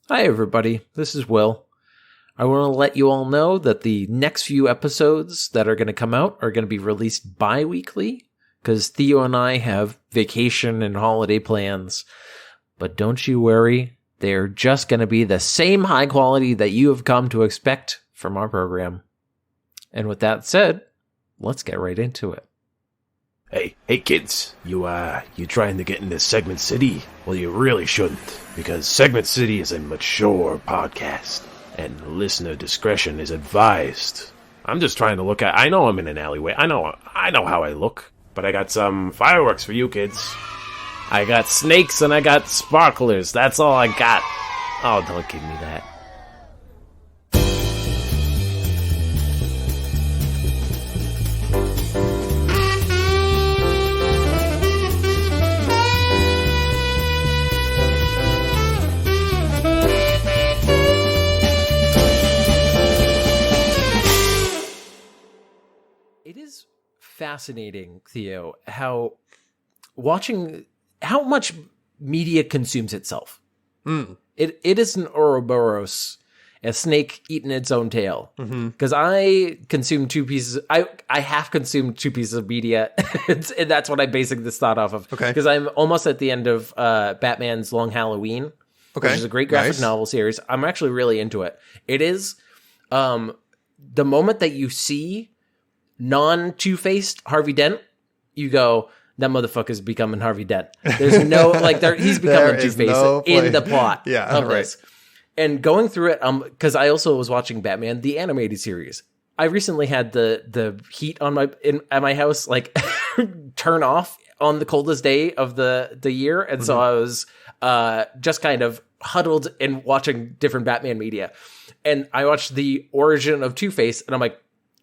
Hi, everybody. This is Will. I want to let you all know that the next few episodes that are going to come out are going to be released bi-weekly because Theo and I have vacation and holiday plans. But don't you worry, they're just going to be the same high quality that you have come to expect from our program. And with that said, let's get right into it. Hey kids, you trying to get into Segment City? Well, you really shouldn't, because Segment City is a mature podcast, and listener discretion is advised. I'm just trying to look at, I know I'm in an alleyway, I know how I look, but I got some fireworks for you kids. I got snakes and I got sparklers, that's all I got. Oh, don't give me that. Fascinating, Theo, how much media consumes itself. It is an Ouroboros, a snake eating its own tail. Because I consume two pieces. I have consumed 2 pieces of media, and that's what I'm basing this thought off of. Okay, because I'm almost at the end of Batman's Long Halloween, which is a great graphic novel series. I'm actually really into it. It is the moment that you see non-Two-Faced Harvey Dent, you go, that motherfucker's becoming Harvey Dent. There's no, he's becoming Two-Faced in the plot of this. And going through it, because I also was watching Batman, the animated series. I recently had the heat on at my house, turn off on the coldest day of the year. And so I was just kind of huddled and watching different Batman media. And I watched the origin of Two-Face, and I'm like,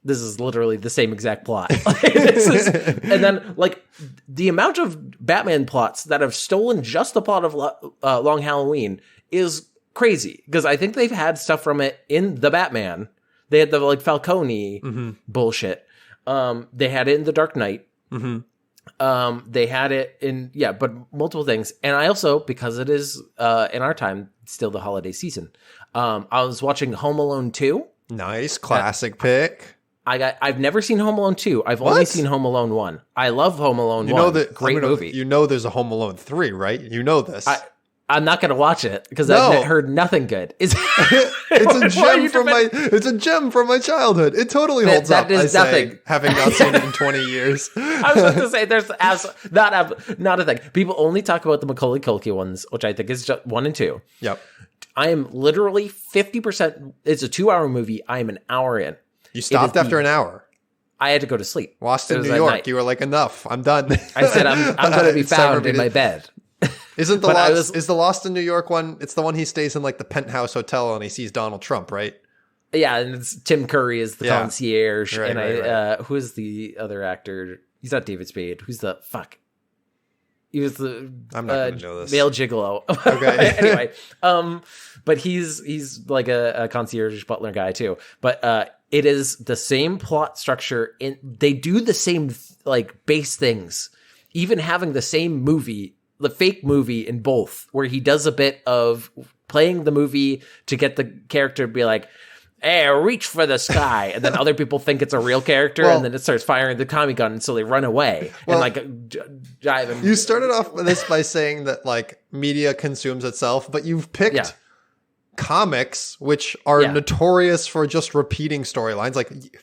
this is literally the same exact plot. And then, the amount of Batman plots that have stolen just the plot of Long Halloween is crazy. Because I think they've had stuff from it in The Batman. They had the, Falcone bullshit. They had it in The Dark Knight. They had it in, but multiple things. And I also, because it is, in our time, still the holiday season, I was watching Home Alone 2. Nice, classic pick. I've never seen Home Alone 2. I've only seen Home Alone 1. I love Home Alone 1. Great movie. You know there's a Home Alone 3, right? You know this. I'm not going to watch it because I've heard nothing good. It's a gem from my childhood. It totally holds up. That is nothing. Having not seen it in 20 years. I was about to say there's not a thing. People only talk about the Macaulay Culkin ones, which I think is just 1 and 2. Yep. I am literally 50%. It's a 2-hour movie. I am an hour in. You stopped after an hour. I had to go to sleep. Lost in New York. Night. You were like, enough. I'm done. I said, I'm going to be found in my bed. Isn't the Lost in New York one? It's the one he stays in the penthouse hotel and he sees Donald Trump, right? Yeah, and it's Tim Curry is the concierge. Right, and who is the other actor? He's not David Spade. Who's the fuck? He was the I'm not going to know this. male gigolo. Okay. Anyway, but he's like a concierge butler guy too. But it is the same plot structure. They do the same base things, even having the same movie, the fake movie in both, where he does a bit of playing the movie to get the character to be like, hey, reach for the sky. And then other people think it's a real character, and then it starts firing the Tommy gun, and so they run away. Drive him. You started off with this by saying that media consumes itself, but you've picked comics, which are notorious for just repeating storylines.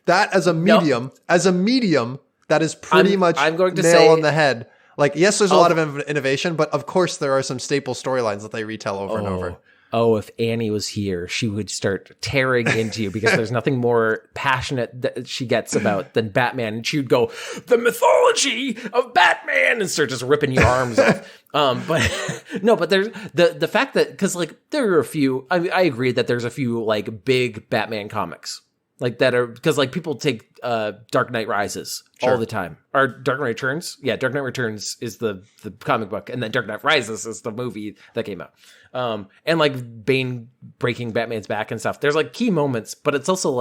That as a medium, that is pretty much nail on the head. Yes, there's a lot of innovation, but of course there are some staple storylines that they retell over and over. Oh, if Annie was here, she would start tearing into you because there's nothing more passionate that she gets about than Batman. And she would go, the mythology of Batman, and start just ripping your arms off. But there's the fact that, because there are a few, I agree that there's a few big Batman comics. That are, because people take Dark Knight Rises all the time. Or Dark Knight Returns? Yeah, Dark Knight Returns is the comic book, and then Dark Knight Rises is the movie that came out. And Bane breaking Batman's back and stuff. There's key moments, but it's also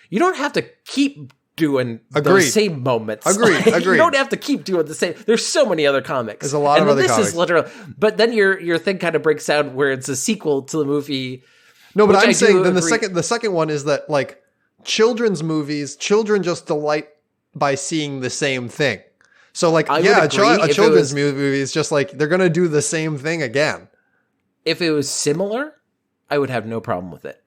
you don't have to keep doing Agreed. those same moments. Agreed. You don't have to keep doing the same. There's so many other comics. There's a lot of other comics. This is literal. But then your thing kind of breaks down where it's a sequel to the movie. No, but I'm saying then the second one is that like children's movies, children just delight by seeing the same thing. So like, a children's movie is just like, they're going to do the same thing again. If it was similar, I would have no problem with it.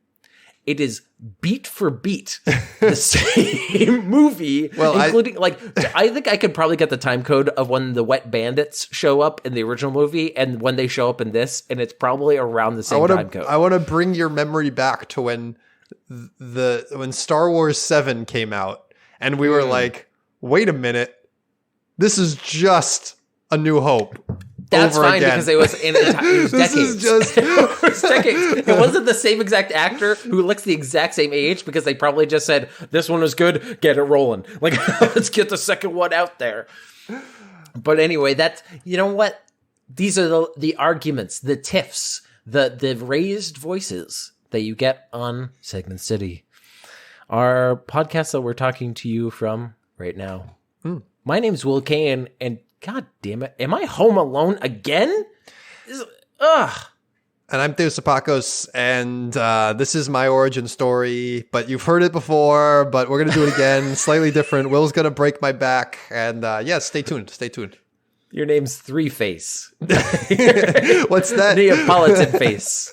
It is beat for beat the same movie, including I think I could probably get the time code of when the Wet Bandits show up in the original movie and when they show up in this, and it's probably around the same time code. I want to bring your memory back to when Star Wars 7 came out, and we were like, wait a minute, this is just A New Hope. That's fine again. because it was decades. This is just it was decades. It wasn't the same exact actor who looks the exact same age because they probably just said, this one was good, get it rolling. Like, let's get the second one out there. But anyway, that's, you know what? These are the arguments, the tiffs, the raised voices that you get on Segment City. Our podcast that we're talking to you from right now. My name's Will Kane, and God damn it, am I home alone again? Ugh. And I'm Theo Sapakos, and this is my origin story, but you've heard it before, but we're going to do it again, slightly different. Will's going to break my back, and stay tuned. Your name's Three Face. What's that? Neapolitan Face.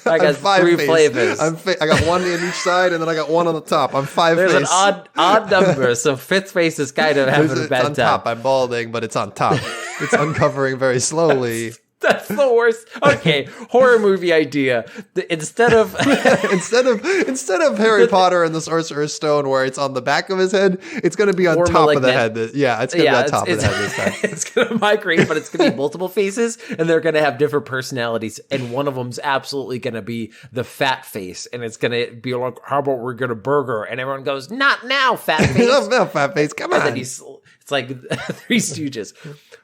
I got three flavors. I got one in each side, and then I got one on the top. I'm five There's face. an odd number, so fifth face is kind of having a bad time. It's on top. I'm balding, but it's on top. It's uncovering very slowly. That's the worst. Okay, horror movie idea. Instead of Harry Potter and the Sorcerer's Stone, where it's on the back of his head, it's going to be on top of the head. It's going to be on top of the head this time. It's going to migrate, but it's going to be multiple faces, and they're going to have different personalities. And one of them's absolutely going to be the fat face, and it's going to be like, "How about we're going to burger?" And everyone goes, "Not now, fat face." No, fat face. Come on. And then it's like Three Stooges.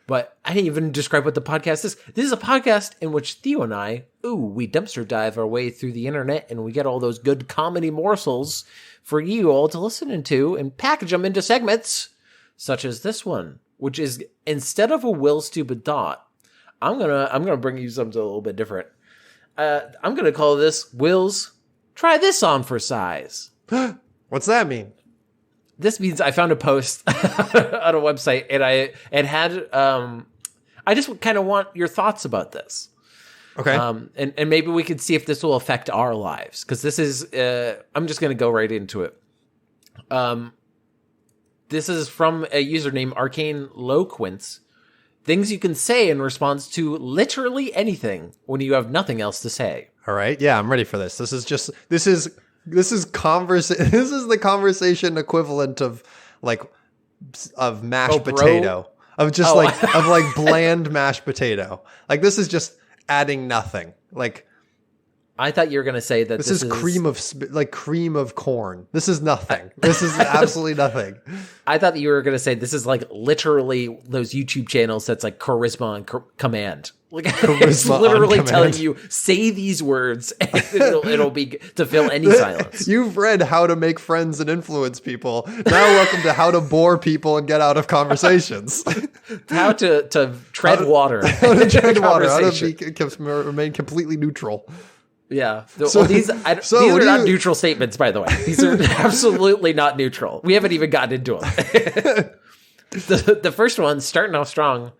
But I didn't even describe what the podcast is. This is a podcast in which Theo and I, we dumpster dive our way through the internet and we get all those good comedy morsels for you all to listen into and package them into segments such as this one, which is instead of a Will Stupid Thought, I'm gonna bring you something a little bit different. I'm gonna call this Will's Try This On for Size. What's that mean? This means I found a post on a website, and it had. I just kind of want your thoughts about this. Okay. And maybe we could see if this will affect our lives, because this is. I'm just going to go right into it. This is from a user named Arcane Loquence. Things you can say in response to literally anything when you have nothing else to say. All right. Yeah, I'm ready for this. This is the conversation equivalent of mashed potato. Of just of bland mashed potato. Like, this is just adding nothing. Like, I thought you were going to say that this is cream of corn. This is nothing. This is absolutely nothing. I thought you were going to say this is like literally those YouTube channels that's like charisma and command. Like, it's literally telling you, say these words and it'll be to fill any silence. You've read How to Make Friends and Influence People. Now welcome to How to Bore People and Get Out of Conversations. How to tread water. How to tread water. How to remain completely neutral. Yeah. These are not neutral statements, by the way. These are absolutely not neutral. We haven't even gotten into them. The first one, starting off strong.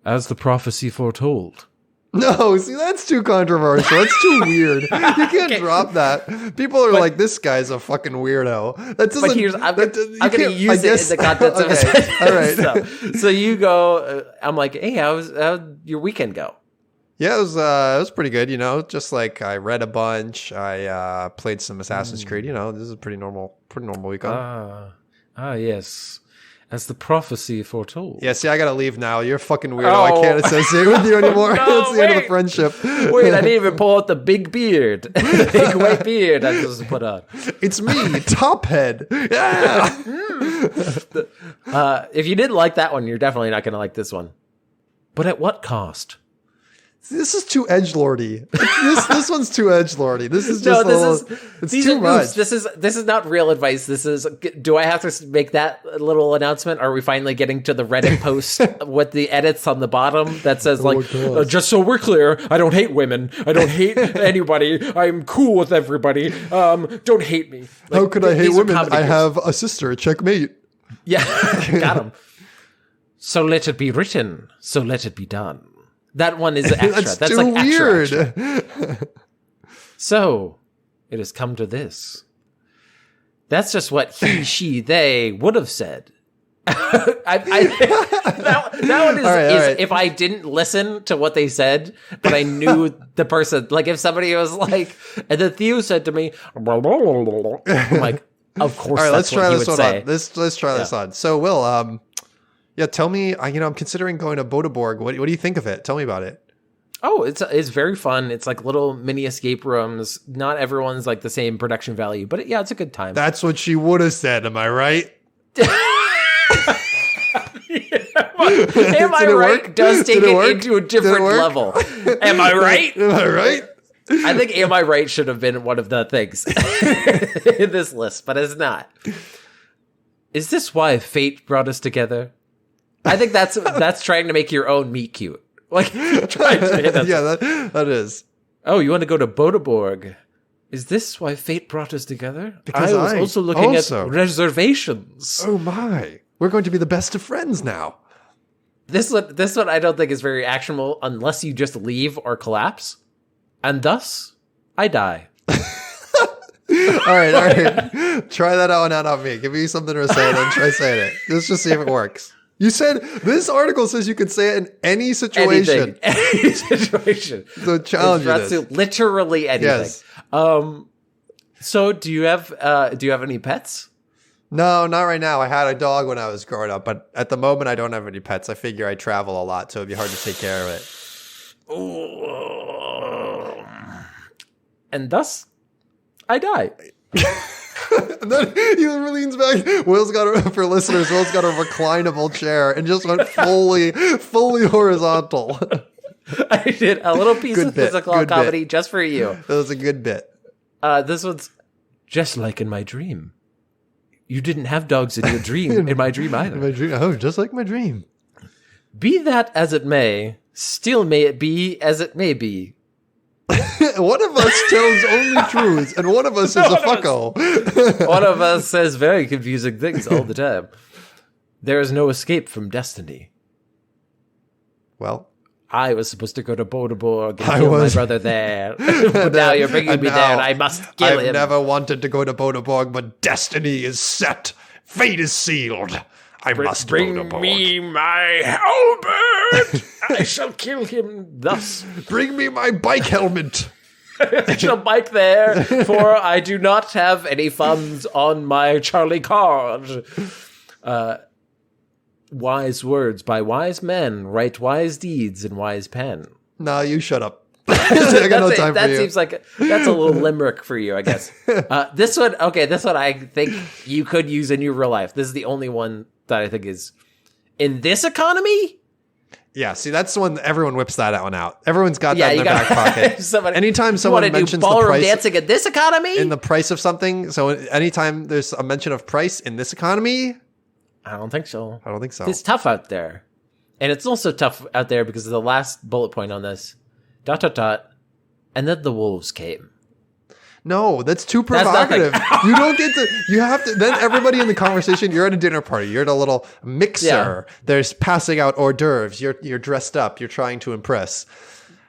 As the prophecy foretold. No, see, that's too controversial. That's too weird. You can't drop that. People are like, this guy's a fucking weirdo. That doesn't. But I'm going to use it in the context of a sentence. All right. So you go. I'm like, hey, how'd your weekend go? Yeah, it was pretty good. You know, just like I read a bunch. I played some Assassin's Creed. You know, this is a pretty normal weekend. Yes. As the prophecy foretold. Yeah, see, I gotta leave now. You're a fucking weirdo. I can't associate with you anymore. That's the end of the friendship. Wait, I didn't even pull out the big beard. The big white beard I just put on. It's me, Top Head. Yeah. If you didn't like that one, you're definitely not going to like this one. But at what cost? This is too edgelordy. This one's too edgelordy. This is just it's too much. This is not real advice. This is, do I have to make that little announcement? Are we finally getting to the Reddit post with the edits on the bottom that says just so we're clear, I don't hate women. I don't hate anybody. I'm cool with everybody. Don't hate me. Like, how could I hate women? I have a sister. Checkmate. Yeah, got him. So let it be written. So let it be done. That one is extra. That's too like weird. Extra. So it has come to this. That's just what he, she, they would have said. That one is, all right. If I didn't listen to what they said, but I knew the person, like if somebody was like, and then Theo said to me, I'm like, of course. All right, let's try this one say. on. Let's try this on. So, Will, tell me. I'm considering going to Bodeborg. What do you think of it? Tell me about it. Oh, it's very fun. It's like little mini escape rooms. Not everyone's like the same production value, but it's a good time. That's what she would have said. Am I right? Am I right? Work? Does take it into a different level. Am I right? Am I right? I think "Am I right" should have been one of the things in this list, but it's not. Is this why fate brought us together? I think that's trying to make your own meet cute. Like, trying to, that is. Oh, you want to go to Bodeborg? Is this why fate brought us together? Because I was also looking at reservations. Oh my! We're going to be the best of friends now. This one I don't think is very actionable unless you just leave or collapse, and thus I die. All right. Try that one out on me. Give me something to say, and then try saying it. Let's just see if it works. You said this article says you could say it in any situation. Any situation. So challenge this. Literally anything. Yes. So do you have any pets? No, not right now. I had a dog when I was growing up, but at the moment I don't have any pets. I figure I travel a lot, so it'd be hard to take care of it. And thus, I die. And then he leans back. Will's got a reclinable chair and just went fully horizontal. I did a little piece of physical comedy just for you. That was a good bit. This one's just like in my dream. You didn't have dogs in your dream, in my dream either. In my dream. Oh, just like my dream. Be that as it may, still may it be as it may be. One of us tells only truths, and one of us is a fucko. One of us says very confusing things all the time. There is no escape from destiny. Well, I was supposed to go to Bodeborg and kill my brother there. But now you're bringing me there, and I must kill him. I've never wanted to go to Bodeborg, but destiny is set. Fate is sealed. I must bring Bodeborg. me my halberd. I shall kill him thus. Bring me my bike helmet. I shall bike there, for I do not have any funds on my Charlie card. Wise words by wise men write wise deeds in wise pen. No, you shut up. I got no time for you. That seems like that's a little limerick for you, I guess. This one I think you could use in your real life. This is the only one that I think is in this economy. Yeah, see, that's the one everyone whips that one out. Everyone's got that in their back pocket. Anytime someone mentions the price, dancing in this economy, in the price of something. So anytime there's a mention of price in this economy, I don't think so. It's tough out there, and it's also tough out there because of the last bullet point on this. ... And then the wolves came. No, that's too provocative. You don't get to. You have to. Then everybody in the conversation. You're at a dinner party. You're at a little mixer. Yeah. There's passing out hors d'oeuvres. You're dressed up. You're trying to impress.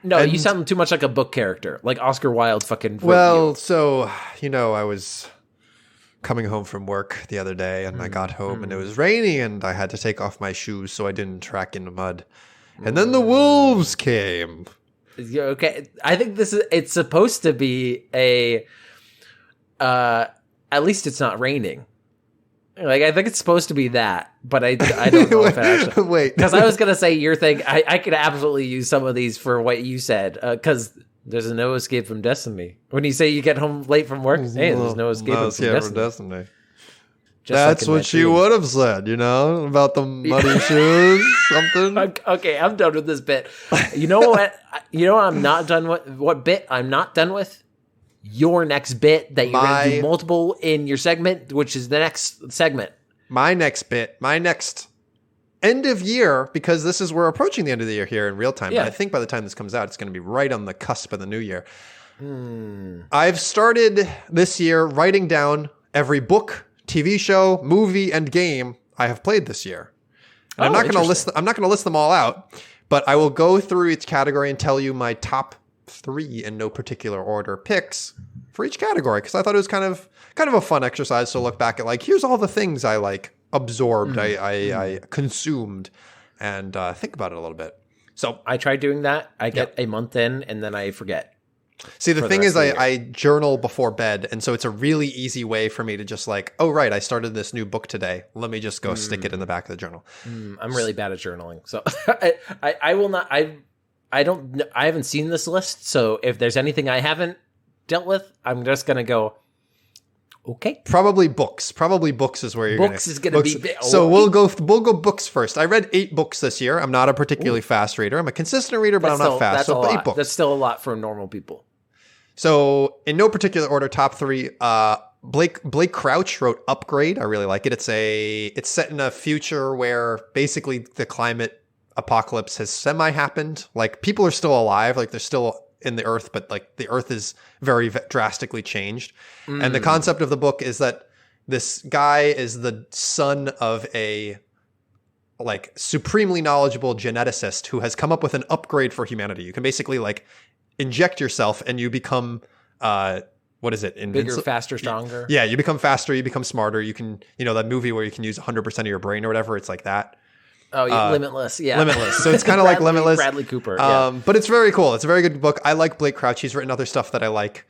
No, you sound too much like a book character, like Oscar Wilde. Fucking. Well, so I was coming home from work the other day, and I got home, and it was raining, and I had to take off my shoes so I didn't track in the mud. And then the wolves came. Okay, I think it's supposed to be at least it's not raining. Like, I think it's supposed to be that, but I don't know if it actually... Wait. Because I was going to say your thing, I could absolutely use some of these for what you said, because there's no escape from destiny. When you say you get home late from work, hey, there's no escape from destiny. That's what she would have said, about the muddy shoes, something. Okay, I'm done with this bit. You know what? I'm not done with what bit I'm not done with? Your next bit that you're going to do multiple in your segment, which is the next segment. My next end of year, because we're approaching the end of the year here in real time. Yeah. But I think by the time this comes out, it's going to be right on the cusp of the new year. I've started this year writing down every book, TV show, movie, and game I have played this year. I'm not going to list them all out, but I will go through each category and tell you my top 3 in no particular order picks for each category, because I thought it was kind of a fun exercise to look back at, here's all the things I absorbed, I consumed, and think about it a little bit. So I tried doing that. I get a month in and then I forget. See, the thing is, I journal before bed, and so it's a really easy way for me to just oh, right, I started this new book today. Let me just go stick it in the back of the journal. I'm really bad at journaling, so I will not. I haven't seen this list, so if there's anything I haven't dealt with, I'm just gonna go. Okay, probably books. Probably books is where you're books is gonna be. So we'll go books first. I read 8 books this year. I'm not a particularly fast reader. I'm a consistent reader, but I'm not fast. So 8 books. That's still a lot for normal people. So in no particular order, top 3. Blake Crouch wrote Upgrade. I really like it. It's set in a future where basically the climate apocalypse has semi-happened. People are still alive. They're still in the earth, but the earth is very drastically changed. And the concept of the book is that this guy is the son of a supremely knowledgeable geneticist who has come up with an upgrade for humanity. You can basically inject yourself and you become what is it? Bigger, faster, stronger. Yeah, you become faster, you become smarter. You can, that movie where you can use 100% of your brain or whatever. It's like that. Oh, Limitless. Yeah. Limitless. So it's kind of like Limitless. Bradley Cooper. But it's very cool. It's a very good book. I like Blake Crouch. He's written other stuff that I like.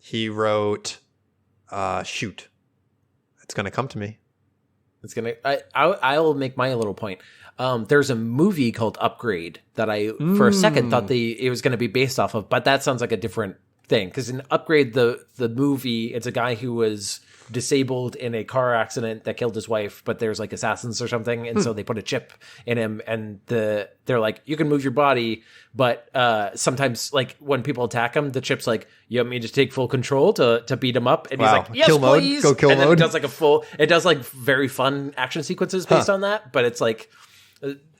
He wrote, shoot, it's going to come to me. I will make my little point. There's a movie called Upgrade that I, for a second, thought it was going to be based off of, but that sounds like a different thing. Because in Upgrade, the movie, it's a guy who was disabled in a car accident that killed his wife, but there's assassins or something, and so they put a chip in him, and they're like, you can move your body, but sometimes when people attack him, the chip's like, you want me to take full control to beat him up, and he's like, yes, kill please. Mode. Go kill and then mode. It does very fun action sequences based on that, but it's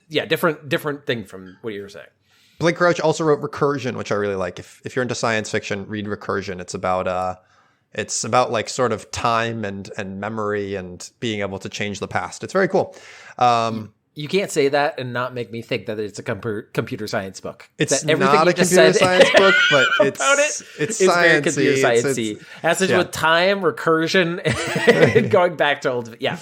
different thing from what you were saying. Blake Crouch also wrote Recursion, which I really like. If you're into science fiction, read Recursion. It's about sort of time and memory and being able to change the past. It's very cool. You can't say that and not make me think that it's a computer science book. It's not a computer science book, but it's very computer sciencey. It has to do with time, recursion, and going back to old. Yeah.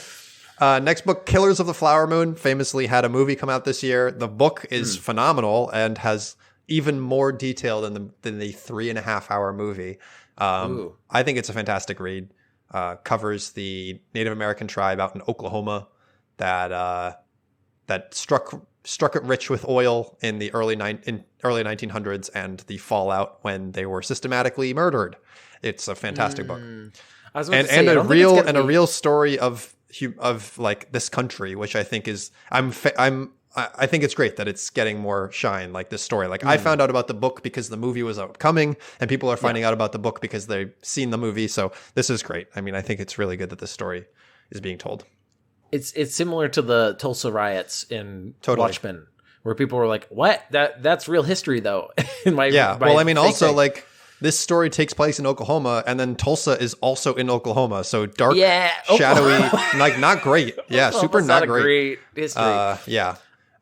Next book, Killers of the Flower Moon, famously had a movie come out this year. The book is phenomenal and has even more detail than the 3.5-hour movie. I think it's a fantastic read. Covers the Native American tribe out in Oklahoma that struck it rich with oil in the early 1900s and the fallout when they were systematically murdered. It's a fantastic book, and a real story of this country, which I think is I think it's great that it's getting more shine, this story. I found out about the book because the movie was upcoming, and people are finding out about the book because they've seen the movie. So this is great. I mean, I think it's really good that this story is being told. It's similar to the Tulsa riots in Watchmen, where people were like, "What? That's real history, though." Also this story takes place in Oklahoma, and then Tulsa is also in Oklahoma. So dark, shadowy, not great. Yeah, super not great history.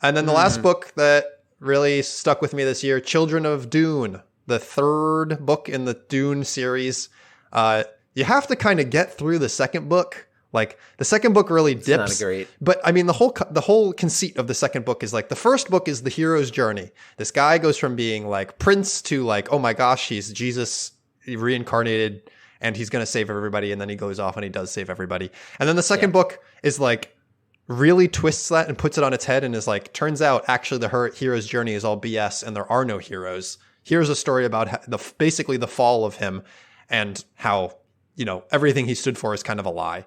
And then the last book that really stuck with me this year, Children of Dune, the 3rd book in the Dune series. You have to kind of get through the second book. The second book really dips. It's not great. But I mean, the whole conceit of the second book is the first book is the hero's journey. This guy goes from being prince to oh my gosh, he's Jesus reincarnated and he's going to save everybody. And then he goes off and he does save everybody. And then the second book is really twists that and puts it on its head and is turns out actually the hero's journey is all BS and there are no heroes. Here's a story about basically the fall of him and how everything he stood for is kind of a lie.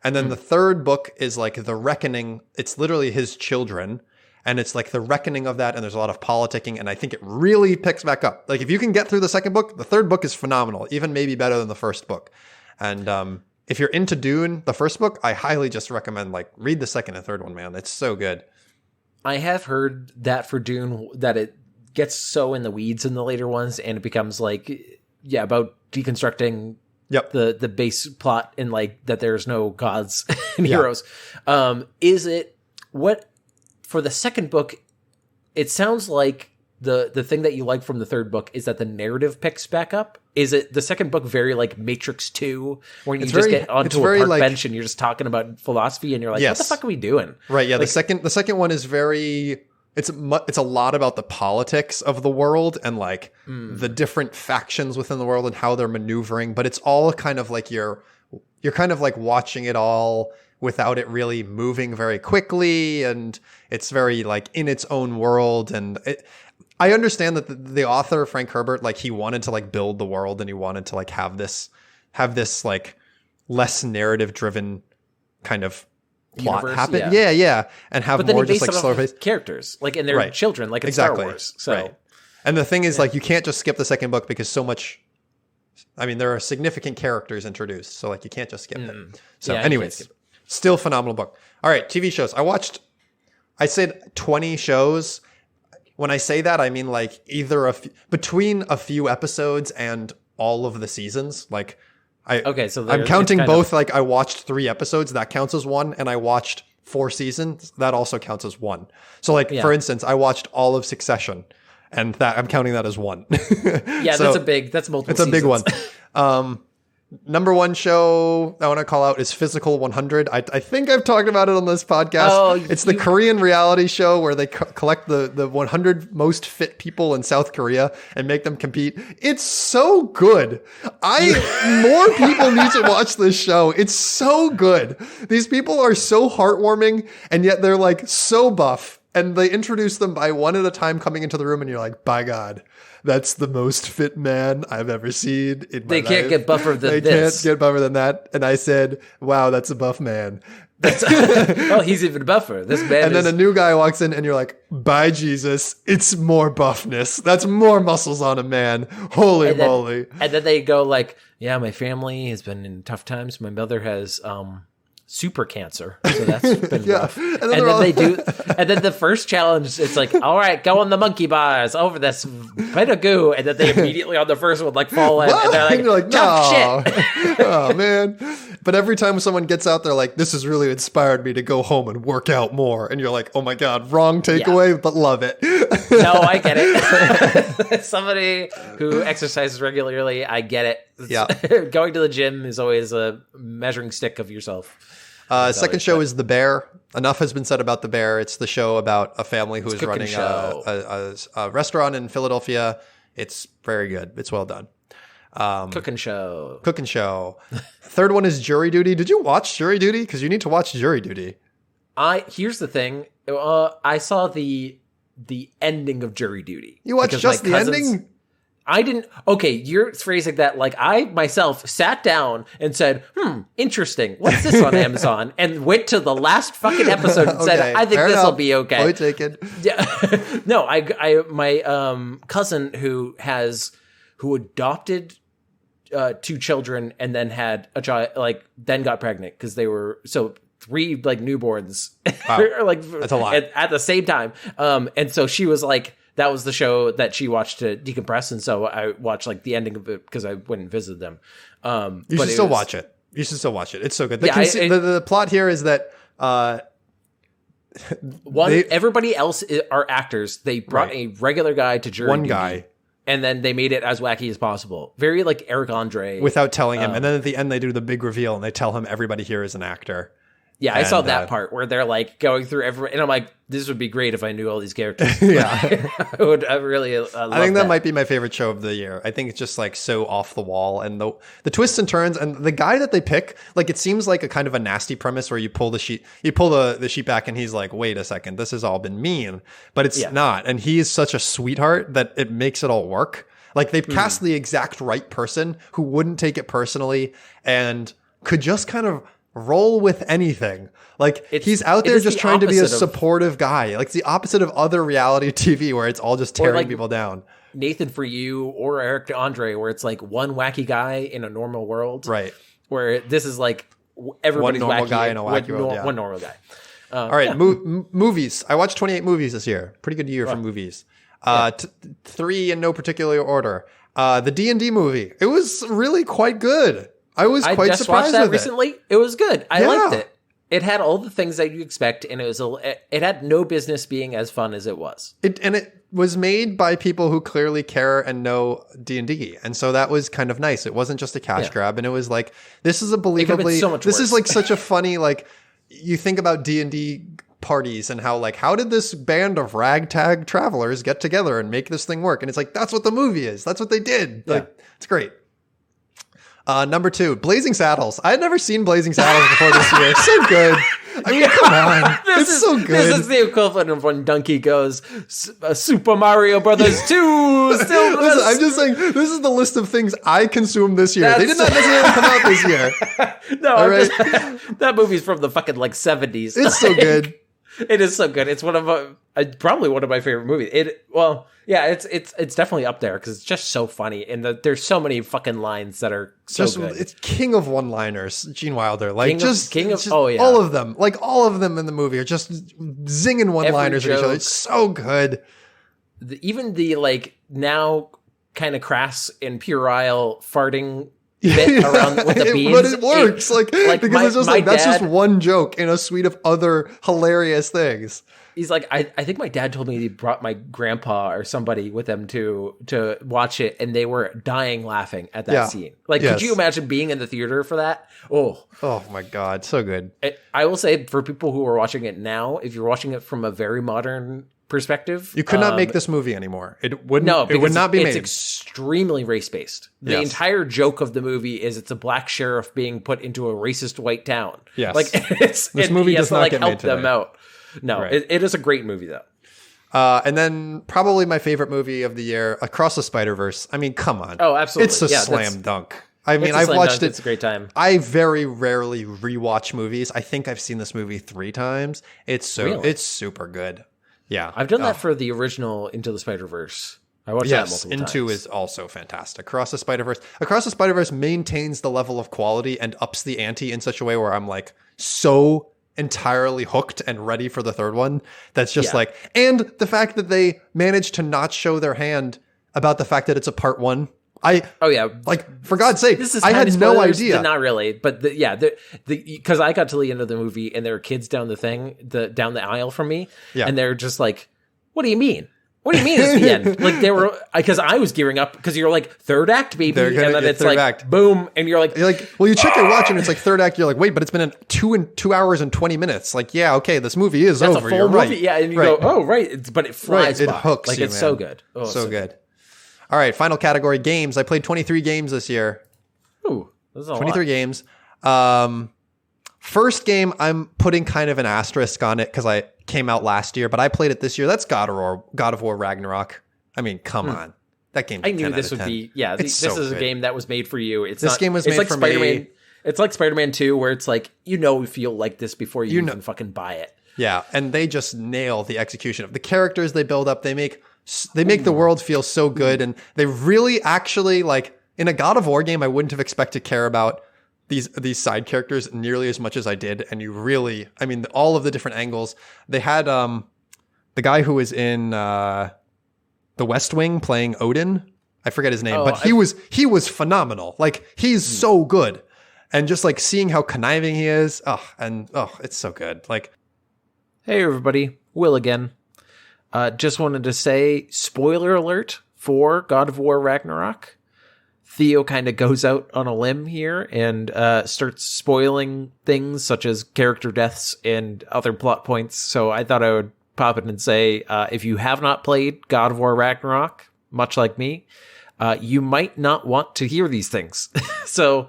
And then the third book is like the reckoning. It's literally his children. And it's like the reckoning of that. And there's a lot of politicking. And I think it really picks back up. Like if you can get through the second book, the third book is phenomenal, even maybe better than the first book. And if you're into Dune, the first book, I highly just recommend like read the second and third one, man. It's so good. I have heard that for Dune, that it gets so in the weeds in the later ones. And it becomes like, about deconstructing the base plot and like that there's no gods and heroes. Is it what for the second book? It sounds like the thing that you like from the third book is that the narrative picks back up. Is it the second book very like Matrix 2, where you just get onto a park bench and you're just talking about philosophy and you're like, what the fuck are we doing? Right. Yeah. Like, the second one is very. It's a lot about the politics of the world and like the different factions within the world and how they're maneuvering. But it's all kind of like you're kind of like watching it all without it really moving very quickly. And it's very like in its own world. And I understand that the author, Frank Herbert, like he wanted to like build the world and he wanted to like have this like less narrative driven kind of plot universe, happen. Yeah. And have more just like slower pace characters, like in their children, like in Star Wars. So, right. And the thing is like, you can't just skip the second book because there are significant characters introduced. So like, you can't just skip them. So anyways, still phenomenal book. All right. TV shows. I said 20 shows. When I say that, I mean like either between a few episodes and all of the seasons. Like I'm counting both. Like I watched 3 episodes, that counts as one, and I watched 4 seasons, that also counts as one. So like for instance, I watched all of Succession, and that I'm counting that as one. So that's multiple. It's a big one. Number one show I want to call out is Physical 100. I think I've talked about it on this podcast. It's the Korean reality show where they collect the 100 most fit people in South Korea and make them compete. It's so good. More people need to watch this show. It's so good. These people are so heartwarming, and yet they're like so buff. And they introduce them by one at a time coming into the room, and you're like, by God, that's the most fit man I've ever seen in my life. They can't get buffer than this. They can't get buffer than that. And I said, wow, that's a buff man. He's even buffer. This man And then a new guy walks in, and you're like, by Jesus, it's more buffness. That's more muscles on a man. Holy moly. And then they go like, yeah, my family has been in tough times. My mother has super cancer, so that's been rough. And then the first challenge, it's like, all right, go on the monkey bars over this bit of goo, and then they immediately on the first one like fall in, and they're like tough shit. Oh man. But every time someone gets out there like, this has really inspired me to go home and work out more, and you're like, oh my God, wrong takeaway, but love it. No, I get it. Somebody who exercises regularly, I get it. Yeah. Going to the gym is always a measuring stick of yourself. Second show is The Bear. Enough has been said about The Bear. It's the show about a family who is running a restaurant in Philadelphia. It's very good. It's well done. Cooking show. Third one is Jury Duty. Did you watch Jury Duty? Because you need to watch Jury Duty. Here's the thing. I saw the ending of Jury Duty. You watched just the ending? I didn't. Okay, you're phrasing that like I myself sat down and said, interesting. What's this on Amazon? And went to the last fucking episode and said, I think this will be okay. Point taken. Yeah. No, my cousin who adopted 2 children and then had a child, like then got pregnant because they were 3 like newborns. Wow. Like that's a lot at the same time. And so she was like, that was the show that she watched to decompress, and so I watched like the ending of it because I went and visited them. You should still watch it. It's so good. The plot here is that everybody else are actors. They brought a regular guy to jury duty. One guy. And then they made it as wacky as possible. Very like Eric Andre. Without telling him. And then at the end, they do the big reveal and they tell him everybody here is an actor. Yeah, I saw that part where they're like going through every, and I'm like, this would be great if I knew all these characters. Yeah, I really love I think that might be my favorite show of the year. I think it's just like so off the wall, and the twists and turns, and the guy that they pick, like it seems like a kind of a nasty premise where you pull the sheet back, and he's like, wait a second, this has all been mean, but it's not, and he is such a sweetheart that it makes it all work. Like they've cast the exact right person who wouldn't take it personally and could just kind of roll with anything. Like he's out there just trying to be a supportive guy. Like it's the opposite of other reality TV where it's all just tearing people down. Nathan For You or Eric Andre, where it's like one wacky guy in a normal world. Right. Where this is like everybody's one normal wacky guy in a wacky world. One normal guy. All right. Movies. I watched 28 movies this year. Pretty good year for movies. 3 in no particular order. The D&D movie. It was really quite good. I was quite surprised watched that with recently. It was good. I liked it. It had all the things that you expect, and it had no business being as fun as it was. It was made by people who clearly care and know D&D, and so that was kind of nice. It wasn't just a cash grab, and it was like, this is a believably, so much this worse. is like such a funny, like, you think about D&D parties and how did this band of ragtag travelers get together and make this thing work? And it's like, that's what the movie is. That's what they did. Yeah. Like, it's great. Number 2, Blazing Saddles. I had never seen Blazing Saddles before this year. So good. I mean, come on. It's so good. This is the equivalent of when Donkey goes, Super Mario Brothers 2. Still Listen, I'm just saying, this is the list of things I consumed this year. They did not necessarily come out this year. No, that movie's from the fucking like 70s. It's so good. It is so good. It's probably one of my favorite movies. It's definitely up there because it's just so funny, and there's so many fucking lines that are so good. It's king of one-liners, Gene Wilder. Like all of them. Like all of them in the movie are just zinging one-liners at each other. It's so good. Even the like now kind of crass and puerile farting bit around with the beans, but it works because it's just like that's just one joke in a suite of other hilarious things. He's like, I think my dad told me he brought my grandpa or somebody with them to watch it, and they were dying laughing at that scene. Like, could you imagine being in the theater for that? Oh my God, so good. I will say, for people who are watching it now, if you're watching it from a very modern perspective, you could not make this movie anymore. It would not be made. It's extremely race-based. The entire joke of the movie is it's a black sheriff being put into a racist white town. Yes. Like this movie does not get help made today. them out. No, right. It is a great movie though. And then probably my favorite movie of the year, Across the Spider-Verse. I mean, come on. Oh, absolutely. It's a slam dunk. I mean, I've watched it. It's a great time. I very rarely rewatch movies. I think I've seen this movie 3 times. It's super good. Yeah. I've done that for the original Into the Spider-Verse. I watched that multiple times. Into is also fantastic. Across the Spider-Verse maintains the level of quality and ups the ante in such a way where I'm like so entirely hooked and ready for the third one. That's just like, and the fact that they managed to not show their hand about the fact that it's a part 1. Like, for God's sake, I had no idea. Not really, but because I got to the end of the movie and there were kids down the aisle from me, and they're just like, "What do you mean? What do you mean it's the end?" Like they were, because I was gearing up because you're like third act, baby, and then it's like act. Boom, and you're like, well, you check your watch and it's like third act. You're like, wait, but it's been in 2 hours and 20 minutes. Like, yeah, okay, this movie is over. That's a full you're movie, right. yeah, and you go, oh, right, but it flies by. It hooks like you, it's man. so good, so good. All right, final category, games. I played 23 games this year. Ooh, that's a 23 lot. games. First game, I'm putting kind of an asterisk on it because I came out last year, but I played it this year. That's God of War Ragnarok. I mean, come on. That game. I knew this would be. Yeah, this is a game that was made for you. This game was made for Spider-Man. me. It's like Spider-Man 2, where it's like you feel like this before you even fucking buy it. Yeah, and they just nail the execution of the characters they build up. They make the world feel so good, and they really actually, like, in a God of War game, I wouldn't have expected to care about these side characters nearly as much as I did. And you really, I mean, all of the different angles. They had the guy who was in The West Wing playing Odin. I forget his name, but he was phenomenal. Like, he's so good. And just like seeing how conniving he is. It's so good. Like, hey everybody, Will again. Just wanted to say, spoiler alert for God of War Ragnarok. Theo kind of goes out on a limb here and starts spoiling things such as character deaths and other plot points. So I thought I would pop in and say, if you have not played God of War Ragnarok, much like me, you might not want to hear these things. So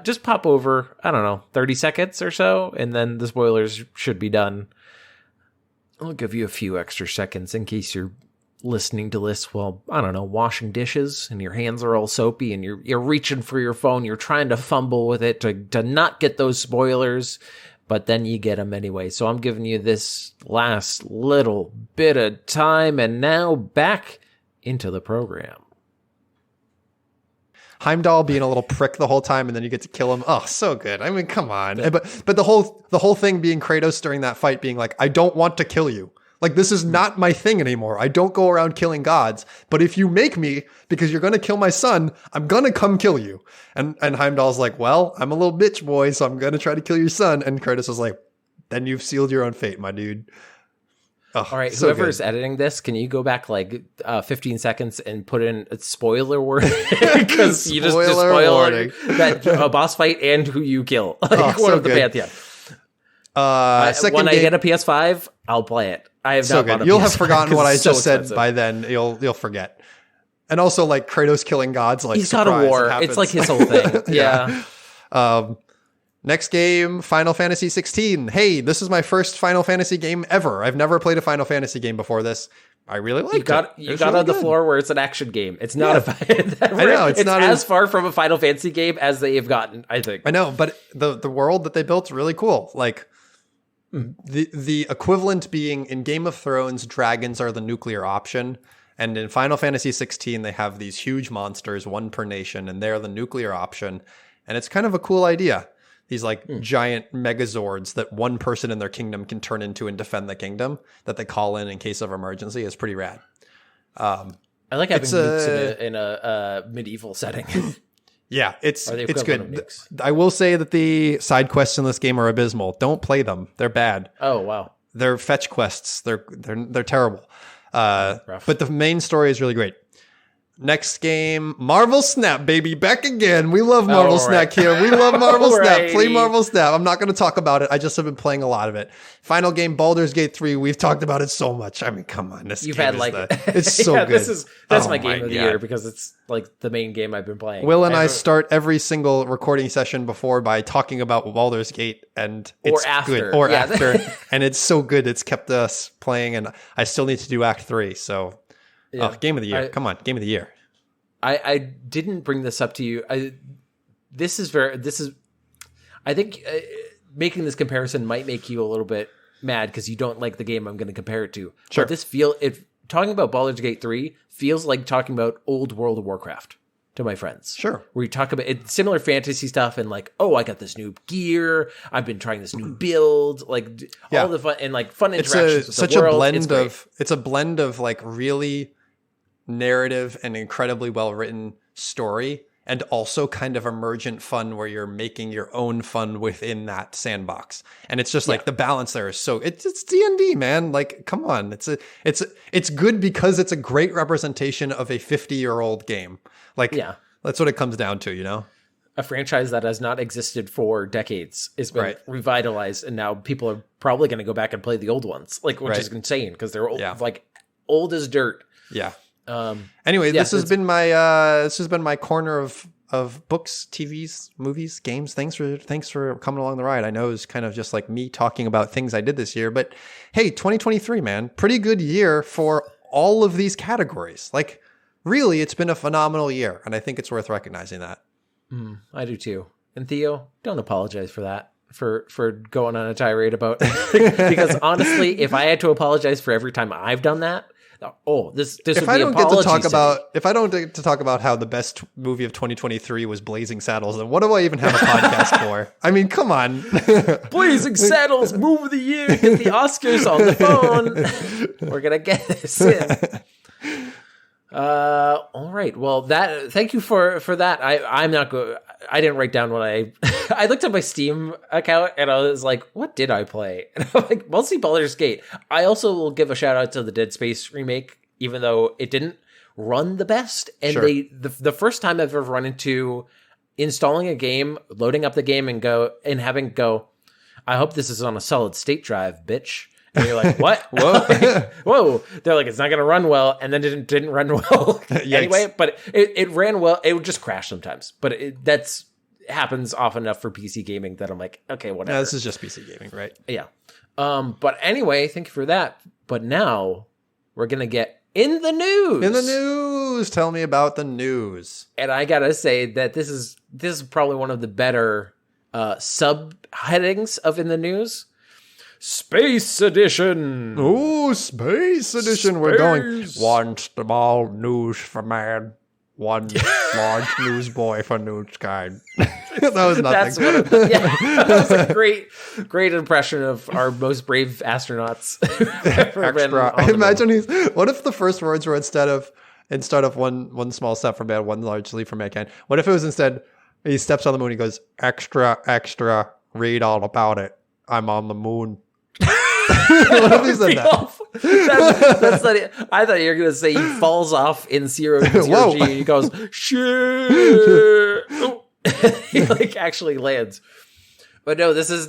just pop over, 30 seconds or so, and then the spoilers should be done. I'll give you a few extra seconds in case you're listening to this while, I don't know, washing dishes and your hands are all soapy and you're reaching for your phone. You're trying to fumble with it to not get those spoilers, but then you get them anyway. So I'm giving you this last little bit of time, and now back into the program. Heimdall being a little prick the whole time, and then you get to kill him. Oh, so good. I mean, come on. But the whole thing being Kratos during that fight being like, I don't want to kill you. Like, this is not my thing anymore. I don't go around killing gods. But if you make me, because you're going to kill my son, I'm going to come kill you. And Heimdall's like, well, I'm a little bitch boy, so I'm going to try to kill your son. And Kratos is like, then you've sealed your own fate, my dude. Oh, all right, so whoever's good. editing this, can you go back like 15 seconds and put in a spoiler word? Because you just spoiled that boss fight and who you kill. Like, one of the Pantheon. When I get a PS5, I'll play it. I have not bought a PS5. You'll have forgotten what I just said by then. You'll forget. And also, like, Kratos killing gods, like, he's got a war. It's like his whole thing. Yeah. Next game, Final Fantasy 16. Hey, this is my first Final Fantasy game ever. I've never played a Final Fantasy game before this. I really liked it. You got on the floor where it's an action game. It's not I know it's not as far from a Final Fantasy game as they have gotten, I think. I know, but the world that they built is really cool. Like, the equivalent being in Game of Thrones, dragons are the nuclear option. And in Final Fantasy 16, they have these huge monsters, one per nation, and they're the nuclear option. And it's kind of a cool idea. These like giant megazords that one person in their kingdom can turn into and defend the kingdom that they call in case of emergency is pretty rad. I like having nukes in a medieval setting. Yeah, it's good. I will say that the side quests in this game are abysmal. Don't play them. They're bad. Oh, wow. They're fetch quests. They're terrible. But the main story is really great. Next game, Marvel Snap, baby, back again. We love Marvel Snap here. We love Marvel Snap. Play Marvel Snap. I'm not going to talk about it. I just have been playing a lot of it. Final game, Baldur's Gate 3. We've talked about it so much. I mean, come on. It's so good. That's my game of the year because it's like the main game I've been playing. Will and I start every single recording session before by talking about Baldur's Gate, and it's good. Or after. And it's so good. It's kept us playing, and I still need to do Act 3. So. Yeah. Game of the year. Come on, game of the year. I didn't bring this up to you. I think making this comparison might make you a little bit mad because you don't like the game I'm going to compare it to. Sure. But talking about Baldur's Gate 3 feels like talking about old World of Warcraft to my friends. Sure. Where you talk about similar fantasy stuff and like, oh, I got this new gear. I've been trying this new build. Like all the fun and like fun interactions with the world. It's a blend of like really narrative and incredibly well written story, and also kind of emergent fun where you're making your own fun within that sandbox. And it's just like the balance there is so it's D&D, man. Like, come on. It's good because it's a great representation of a 50-year-old game. Like, that's what it comes down to, you know? A franchise that has not existed for decades is been revitalized, and now people are probably going to go back and play the old ones, like, which is insane because they're old, like old as dirt. Yeah. Anyway, this has been my corner of books, TVs, movies, games. Thanks for coming along the ride. I know it's kind of just like me talking about things I did this year, but hey, 2023, man, pretty good year for all of these categories. Like, really, it's been a phenomenal year, and I think it's worth recognizing that. I do too. And Theo, don't apologize for that. For going on a tirade about because honestly, if I had to apologize for every time I've done that. This would be if I don't get to talk about how the best movie of 2023 was Blazing Saddles, then what do I even have a podcast for? I mean, come on. Blazing Saddles, movie of the year, get the Oscars on the phone. We're gonna get this in. All right. Well, thank you for that. I'm not good. I didn't write down what I looked at my Steam account and I was like, what did I play? And I'm like, mostly Baldur's Gate. I also will give a shout out to the Dead Space remake, even though it didn't run the best. And the first time I've ever run into installing a game, loading up the game and having it go, I hope this is on a solid state drive, bitch. And you're like, what? Whoa. They're like, it's not going to run well. And then it didn't run well anyway, but it ran well. It would just crash sometimes, but that's happens often enough for PC gaming that I'm like, okay, whatever. No, this is just PC gaming, right? Yeah. But anyway, thank you for that. But now we're going to get In the news. In the news. Tell me about the news. And I gotta say that this is probably one of the better subheadings of In the News. Space Edition. Ooh, Space Edition. We're going. One small news for man. One large newsboy for newskind. That was nothing. That was a great impression of our most brave astronauts. Extra. Imagine what if the first words were instead of one small step for man, one large leap for mankind? What if it was instead, he steps on the moon, he goes, extra, read all about it. I'm on the moon. What if he said that? That's not it. I thought you were going to say he falls off in zero G and he goes, shit. He like actually lands. But no, this is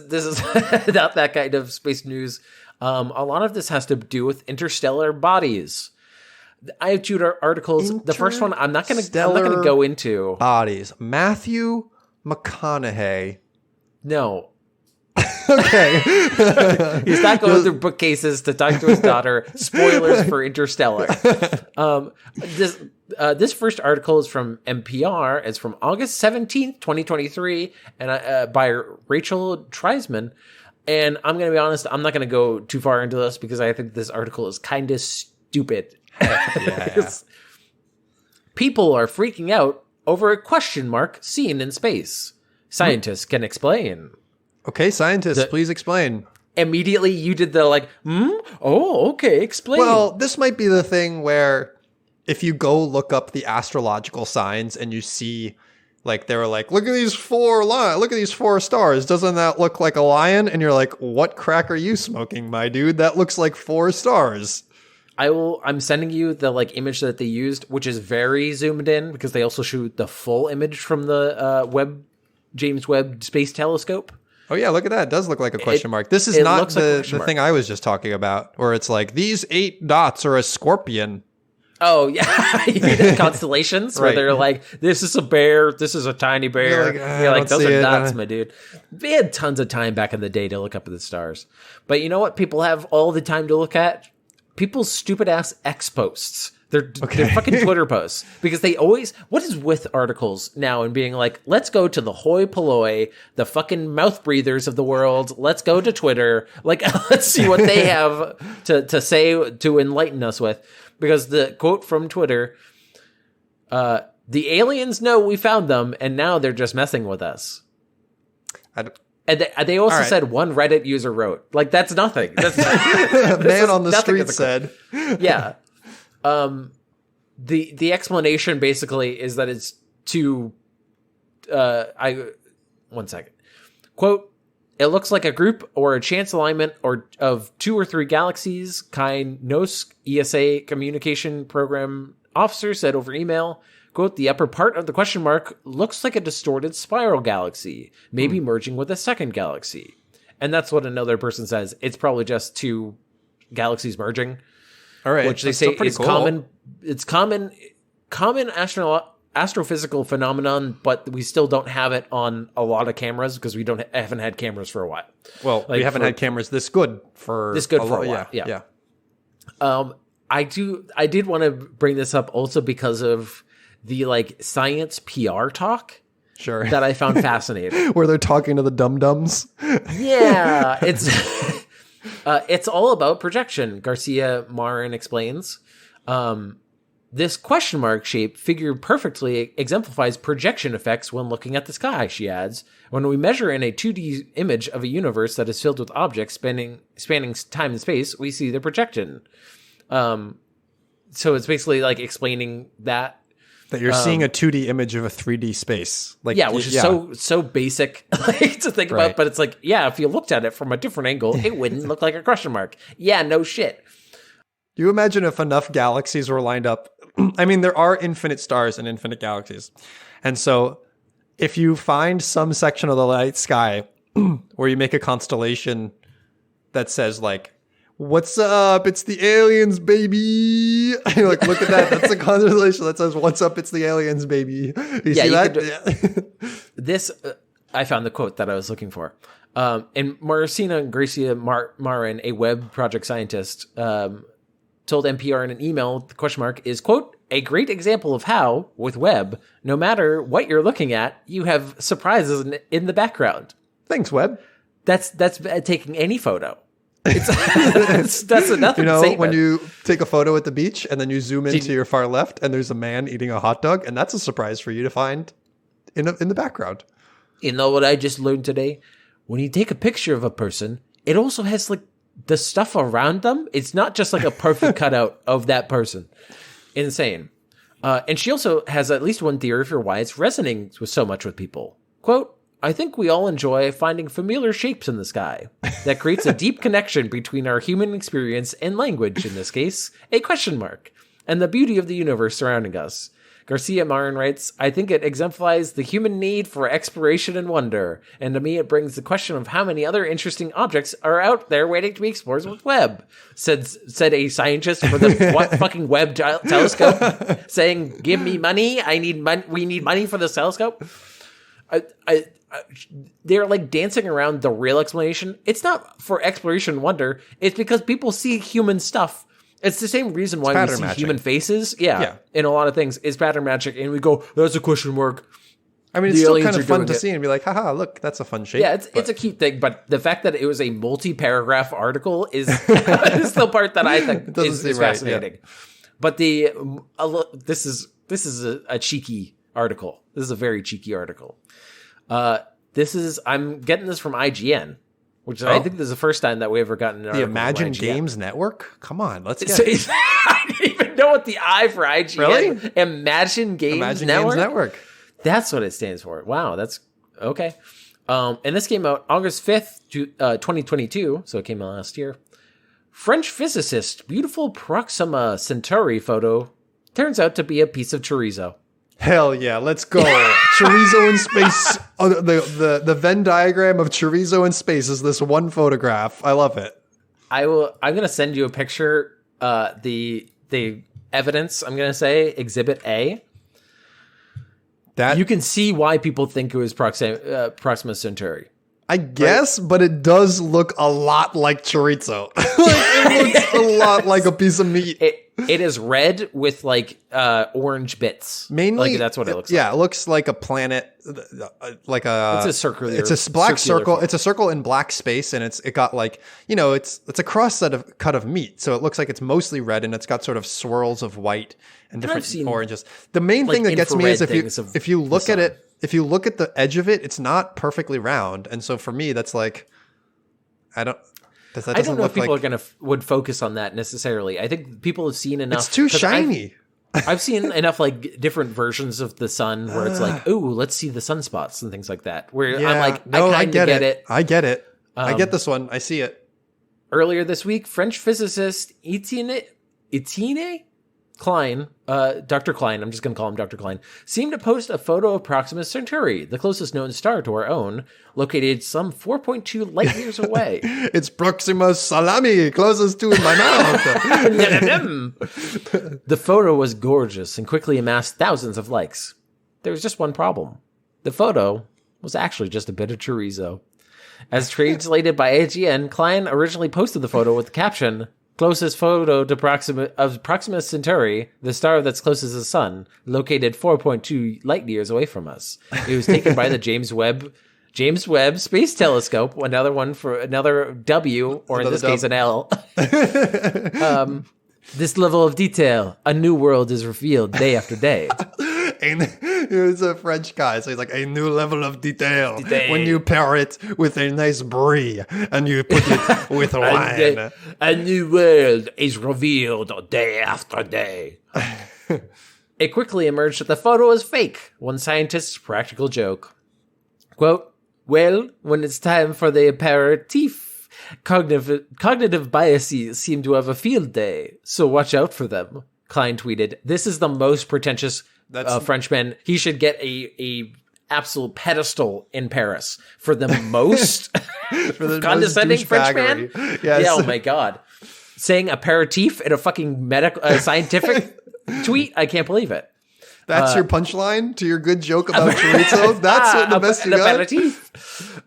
not that kind of space news. A lot of this has to do with interstellar bodies. I have two articles. The first one I'm not going to go into. Bodies. Matthew McConaughey. No. Okay. He's not going through bookcases to talk to his daughter. Spoilers for Interstellar. This first article is from NPR. It's from August 17th, 2023, and by Rachel Treisman. And I'm going to be honest, I'm not going to go too far into this because I think this article is kind of stupid. Yeah. People are freaking out over a question mark seen in space. Scientists can explain. Okay, scientists, please explain. Immediately you did the oh, okay, explain. Well, this might be the thing where if you go look up the astrological signs and you see, like, they were like, look at these four stars. Doesn't that look like a lion? And you're like, what crack are you smoking, my dude? That looks like 4 stars. I'm sending you the image that they used, which is very zoomed in because they also shoot the full image from the James Webb Space Telescope. Oh yeah, look at that. It does look like a question mark. This is not the thing I was just talking about, where it's like, these 8 dots are a scorpion. Oh yeah, constellations where they're like, this is a bear, this is a tiny bear. You're like those are dots, my dude. They had tons of time back in the day to look up at the stars. But you know what people have all the time to look at? People's stupid ass X posts. They're fucking Twitter posts because they always, what is with articles now and being like, let's go to the hoi polloi, the fucking mouth breathers of the world. Let's go to Twitter. Like, let's see what they have to say to enlighten us with. Because the quote from Twitter, the aliens know we found them and now they're just messing with us. And they also said one Reddit user wrote, like, that's nothing. That's man on the street said. Yeah. The explanation basically is that it's to, one second. Quote, it looks like a group or a chance alignment of 2 or 3 galaxies, NOSC ESA communication program officer said over email. Quote, the upper part of the question mark looks like a distorted spiral galaxy, maybe merging with a second galaxy. And that's what another person says. It's probably just 2 galaxies merging. All right, which they say is cool. Common. It's common astrophysical phenomenon, but we still don't have it on a lot of cameras because we haven't had cameras for a while. Well, we haven't had cameras this good for a while. Yeah. I did want to bring this up also because of the science PR talk. Sure. That I found fascinating. Where they're talking to the dum-dums. Yeah, it's all about projection, Garcia Marin explains. This question mark shape figure perfectly exemplifies projection effects when looking at the sky, she adds. When we measure in a 2D image of a universe that is filled with objects spanning time and space, we see the projection. So it's basically like explaining that you're seeing a 2D image of a 3D space. Which is so basic to think about, but it's like, if you looked at it from a different angle, it wouldn't look like a question mark. Yeah, no shit. Do you imagine if enough galaxies were lined up? I mean, there are infinite stars and infinite galaxies. And so if you find some section of the night sky where you make a constellation that says like, what's up? It's the aliens, baby. You're like, look at that. That's a constellation that says, what's up? It's the aliens, baby. You see that? This, I found the quote that I was looking for. And Marcina Gracia Marin, a web project scientist, told NPR in an email, the question mark is, quote, a great example of how, with web, no matter what you're looking at, you have surprises in the background. Thanks, web. That's taking any photo. That's enough. You know, when you take a photo at the beach and then you zoom into your far left and there's a man eating a hot dog, and that's a surprise for you to find in the background. You know what I just learned today? When you take a picture of a person, it also has like the stuff around them. It's not just like a perfect cutout of that person. Insane. And she also has at least one theory for why it's resonating so much with people. Quote, I think we all enjoy finding familiar shapes in the sky. That creates a deep connection between our human experience and language, in this case, a question mark, and the beauty of the universe surrounding us. Garcia Marin writes, I think it exemplifies the human need for exploration and wonder, and to me it brings the question of how many other interesting objects are out there waiting to be explored with Webb, said a scientist for the fucking Webb telescope, saying, give me money, we need money for this telescope. They're like dancing around the real explanation. It's not for exploration and wonder, it's because people see human stuff. It's the same reason why we see human faces. Yeah, in a lot of things. It's pattern matching. And we go, that's a question mark. I mean, it's still kind of fun to see and be like, haha, look, that's a fun shape. Yeah, it's a cute thing. But the fact that it was a multi-paragraph article is the part that I think is fascinating. Yeah. But this is a cheeky article. This is a very cheeky article. I'm getting this from IGN. Which I think this is the first time that we ever gotten an the Imagine Games Network. Come on, let's get it. I didn't even know what the I for IGN. Really? Imagine Games Network. Games Network. That's what it stands for. Wow, that's okay. And this came out August 5th, 2022, so it came out last year. French physicist, beautiful Proxima Centauri photo turns out to be a piece of chorizo. Hell yeah, let's go. Chorizo in space. Oh, the Venn diagram of chorizo in space is this one photograph. I love it. I'm going to send you a picture. The evidence, I'm going to say, Exhibit A. That you can see why people think it was Proxima Centauri. I guess, right? But it does look a lot like chorizo. It looks a lot like a piece of meat. It is red with like orange bits. Mainly, like, that's what it looks like. Yeah, it looks like a planet, like a. It's a circular. It's a black circle. Form. It's a circle in black space, and it got like it's a cross cut of meat, so it looks like it's mostly red, and it's got sort of swirls of white and different oranges. The main thing that gets me is if you look at it. If you look at the edge of it, it's not perfectly round, and so for me, that's like, I don't know if people would focus on that necessarily. I think people have seen enough. It's too shiny. I've seen enough like different versions of the sun where it's like, oh, let's see the sunspots and things like that. Where I'm like, no, I get it. I get it. I get this one. I see it. Earlier this week, French physicist Etienne Klein, Dr. Klein, I'm just going to call him Dr. Klein, seemed to post a photo of Proxima Centauri, the closest known star to our own, located some 4.2 light years away. It's Proxima Salami, closest to my mouth. The photo was gorgeous and quickly amassed thousands of likes. There was just one problem. The photo was actually just a bit of chorizo. As translated by IGN, Klein originally posted the photo with the caption, closest photo to Proxima Centauri, the star that's closest to the sun, located 4.2 light years away from us. It was taken by the James Webb Space Telescope, another W, or in this case an L. This level of detail, a new world is revealed day after day. He's a French guy, so he's like, a new level of detail. When you pair it with a nice brie and you put it with wine. A new world is revealed day after day. It quickly emerged that the photo was fake. One scientist's practical joke. Quote, well, when it's time for the aperitif, cognitive biases seem to have a field day, so watch out for them. Klein tweeted, this is the most pretentious Frenchman. He should get a absolute pedestal in Paris for the most for the condescending Frenchman. Yes. Yeah, oh my God. Saying aperitif in a fucking scientific tweet? I can't believe it. That's your punchline to your good joke about chorizo? That's what the best you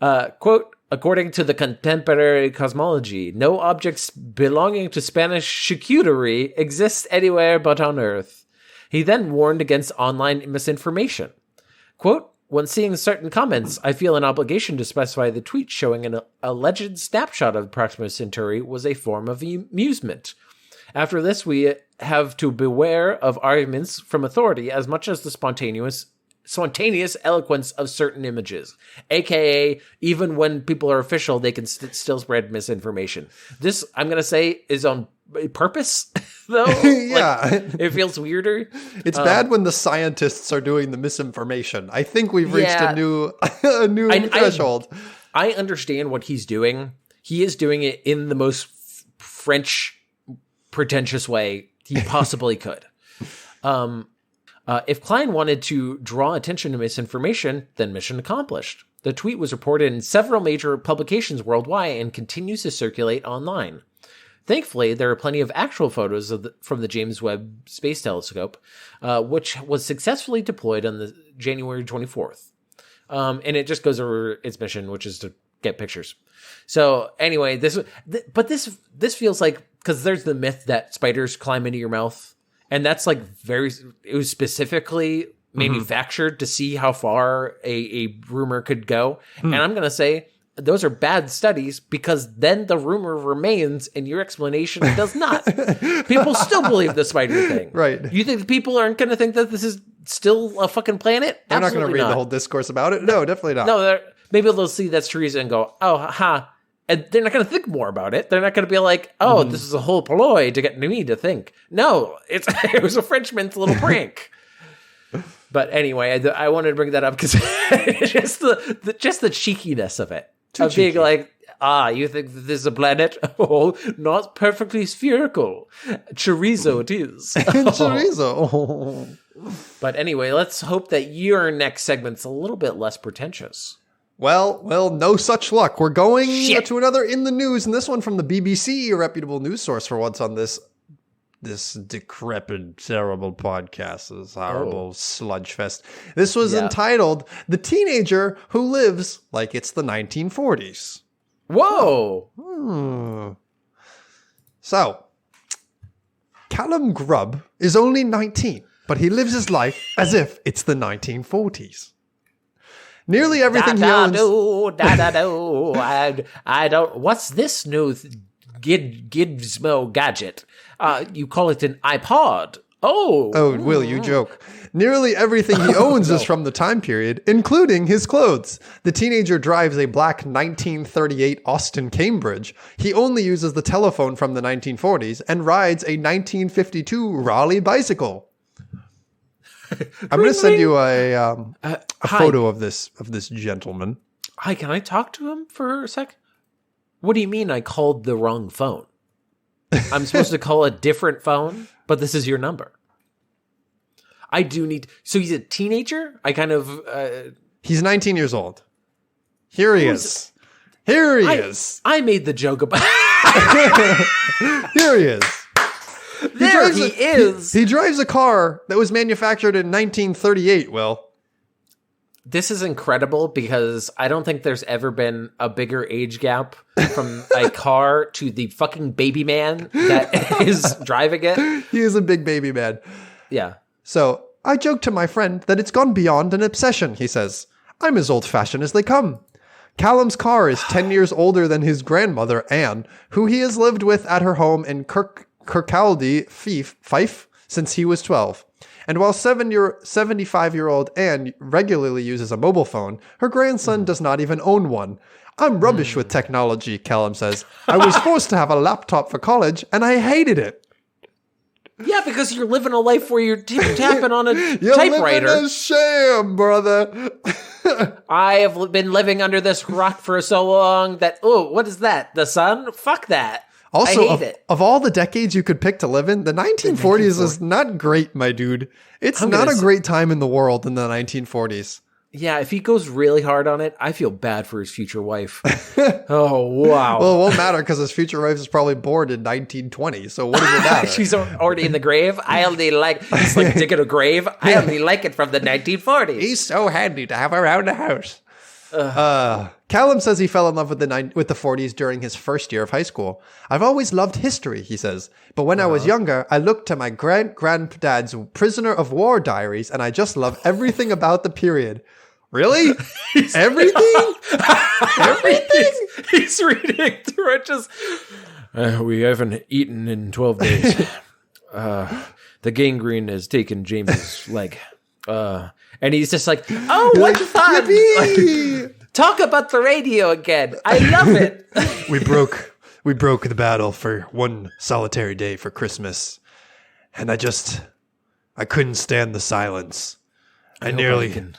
got? Quote, According to the contemporary cosmology, no objects belonging to Spanish charcuterie exist anywhere but on Earth. He then warned against online misinformation. Quote, when seeing certain comments, I feel an obligation to specify the tweet showing an alleged snapshot of Proxima Centauri was a form of amusement. After this, we have to beware of arguments from authority as much as the spontaneous eloquence of certain images, aka even when people are official, they can still spread misinformation. This, I'm going to say, is on purpose, though. Yeah. It feels weirder. It's bad when the scientists are doing the misinformation. I think we've reached a new threshold. I understand what he's doing. He is doing it in the most French, pretentious way he possibly could. If Klein wanted to draw attention to misinformation, then mission accomplished. The tweet was reported in several major publications worldwide and continues to circulate online. Thankfully, there are plenty of actual photos from the James Webb Space Telescope, which was successfully deployed on the January 24th. And it just goes over its mission, which is to get pictures. So anyway, this feels like, because there's the myth that spiders climb into your mouth. And that's like it was specifically manufactured to see how far a rumor could go. And I'm going to say those are bad studies, because then the rumor remains and your explanation does not. People still believe the spider thing. Right. You think people aren't going to think that this is still a fucking planet? They're not going to read the whole discourse about it. No, definitely not. No, maybe they'll see that's chorizo and go, oh, ha. And they're not going to think more about it. They're not going to be like, oh, this is a whole ploy to get me to think. No, it was a Frenchman's little prank. But anyway, I wanted to bring that up because just the cheekiness of it. Being like, you think that this is a planet? Oh, not perfectly spherical. Chorizo it is. Chorizo. But anyway, let's hope that your next segment's a little bit less pretentious. Well, no such luck. We're going to another in the news, and this one from the BBC, a reputable news source for once on this decrepit, terrible podcast, this horrible sludge fest. This was entitled "The Teenager Who Lives Like It's the 1940s." Whoa! So, Callum Grubb is only 19, but he lives his life as if it's the 1940s. Nearly everything he owns. I don't. What's this new gizmo gadget? You call it an iPod? Oh, Will, you joke. Nearly everything he owns is from the time period, including his clothes. The teenager drives a black 1938 Austin Cambridge. He only uses the telephone from the 1940s and rides a 1952 Raleigh bicycle. I'm going to send you a photo of this gentleman. Hi, can I talk to him for a sec? What do you mean I called the wrong phone? I'm supposed to call a different phone, but this is your number. I do need... So he's a teenager? He's 19 years old. Here he is. Here he is. I made the joke about... Here he is. There he is. He drives a car that was manufactured in 1938, Will. This is incredible because I don't think there's ever been a bigger age gap from a car to the fucking baby man that is driving it. He is a big baby man. Yeah. So, I joked to my friend that it's gone beyond an obsession, he says. I'm as old-fashioned as they come. Callum's car is 10 years older than his grandmother, Anne, who he has lived with at her home in Kirkcaldy, Fife, since he was 12. And while 75-year-old Anne regularly uses a mobile phone, her grandson does not even own one. I'm rubbish with technology, Callum says. I was forced to have a laptop for college, and I hated it. Yeah, because you're living a life where you're tapping on a you're typewriter. Living a sham, brother. I have been living under this rock for so long that, what is that? The sun? Fuck that. Also, I hate it. Of all the decades you could pick to live in, the 1940s is not great, my dude. It's not a great time in the world in the 1940s. Yeah, if he goes really hard on it, I feel bad for his future wife. Oh, wow. Well, it won't matter because his future wife is probably born in 1920. So what does it matter? She's already in the grave. He's like digging a grave. I only like it from the 1940s. He's so handy to have around the house. Callum says he fell in love with the 40s during his first year of high school. I've always loved history, he says. But when I was younger, I looked to my granddad's prisoner of war diaries, and I just love everything about the period. Really? Everything? Everything? He's reading through it just... we haven't eaten in 12 days. The gangrene has taken James's leg. And he's just like, oh, what fun! Like, talk about the radio again. I love it. We broke the battle for one solitary day for Christmas, and I couldn't stand the silence. I nearly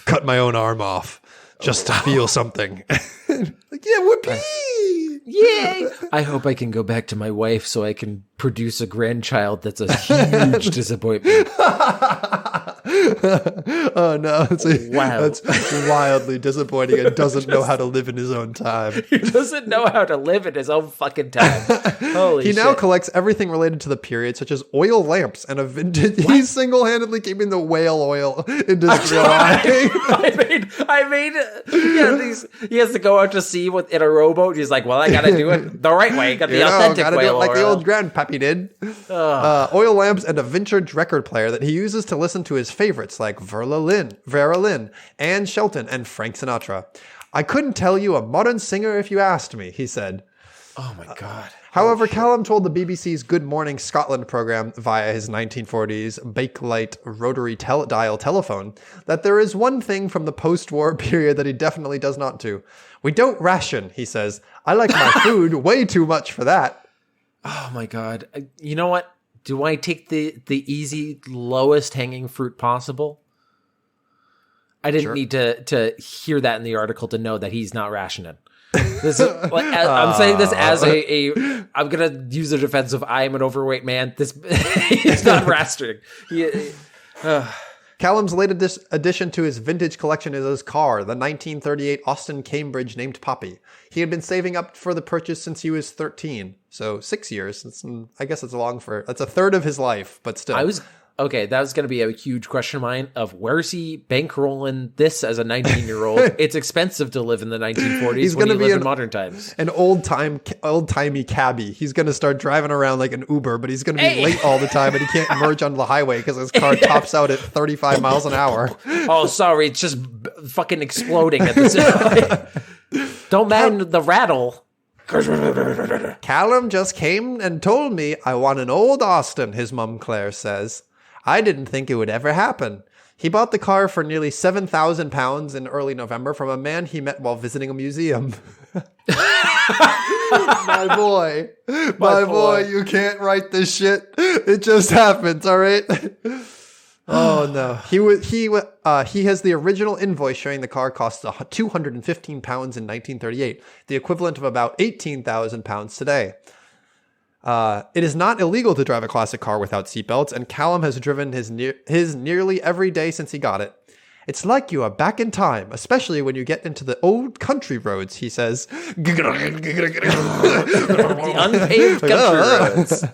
cut my own arm off just to feel something. Like, yeah, whoopee! Yay! I hope I can go back to my wife so I can produce a grandchild that's a huge disappointment. Oh no, that's wildly disappointing and doesn't know how to live in his own time. He doesn't know how to live in his own fucking time. Holy shit. He now collects everything related to the period, such as oil lamps and a vintage. What? He's single-handedly keeping the whale oil industry alive. He has to go out to sea in a rowboat. He's like, well, I gotta do it the right way. Got the authentic gotta whale do it like oil. the old grandpappy did. Oil lamps and a vintage record player that he uses to listen to his favorites like Vera Lynn, Ann Shelton, and Frank Sinatra. I couldn't tell you a modern singer if you asked me, he said. Oh my God. However, Callum told the BBC's Good Morning Scotland program via his 1940s Bakelite rotary dial telephone that there is one thing from the post-war period that he definitely does not do. We don't ration, he says. I like my food way too much for that. Oh my God. You know what? Do I take the easy, lowest hanging fruit possible? I didn't need to hear that in the article to know that he's not rationing. This is, I'm saying this as I'm gonna use the defense of I am an overweight man. He's not rationing. Callum's latest addition to his vintage collection is his car, the 1938 Austin Cambridge named Poppy. He had been saving up for the purchase since he was 13, so 6 years. I guess that's a third of his life, but still. That was going to be a huge question of mine of where's he bankrolling this as a 19-year-old? It's expensive to live in the 1940s. He's going to live in modern times. An old-timey cabbie. He's going to start driving around like an Uber, but he's going to be late all the time and he can't merge onto the highway because his car tops out at 35 miles an hour. Oh, sorry. It's just fucking exploding at this. Don't mind the rattle. Callum just came and told me I want an old Austin, his mum Claire says. I didn't think it would ever happen. He bought the car for nearly £7,000 in early November from a man he met while visiting a museum. My boy, you can't write this shit. It just happens, all right? Oh no. He has the original invoice showing the car cost £215 in 1938, the equivalent of about £18,000 today. It is not illegal to drive a classic car without seatbelts, and Callum has driven his nearly every day since he got it. It's like you are back in time, especially when you get into the old country roads, he says. The unpaved country roads.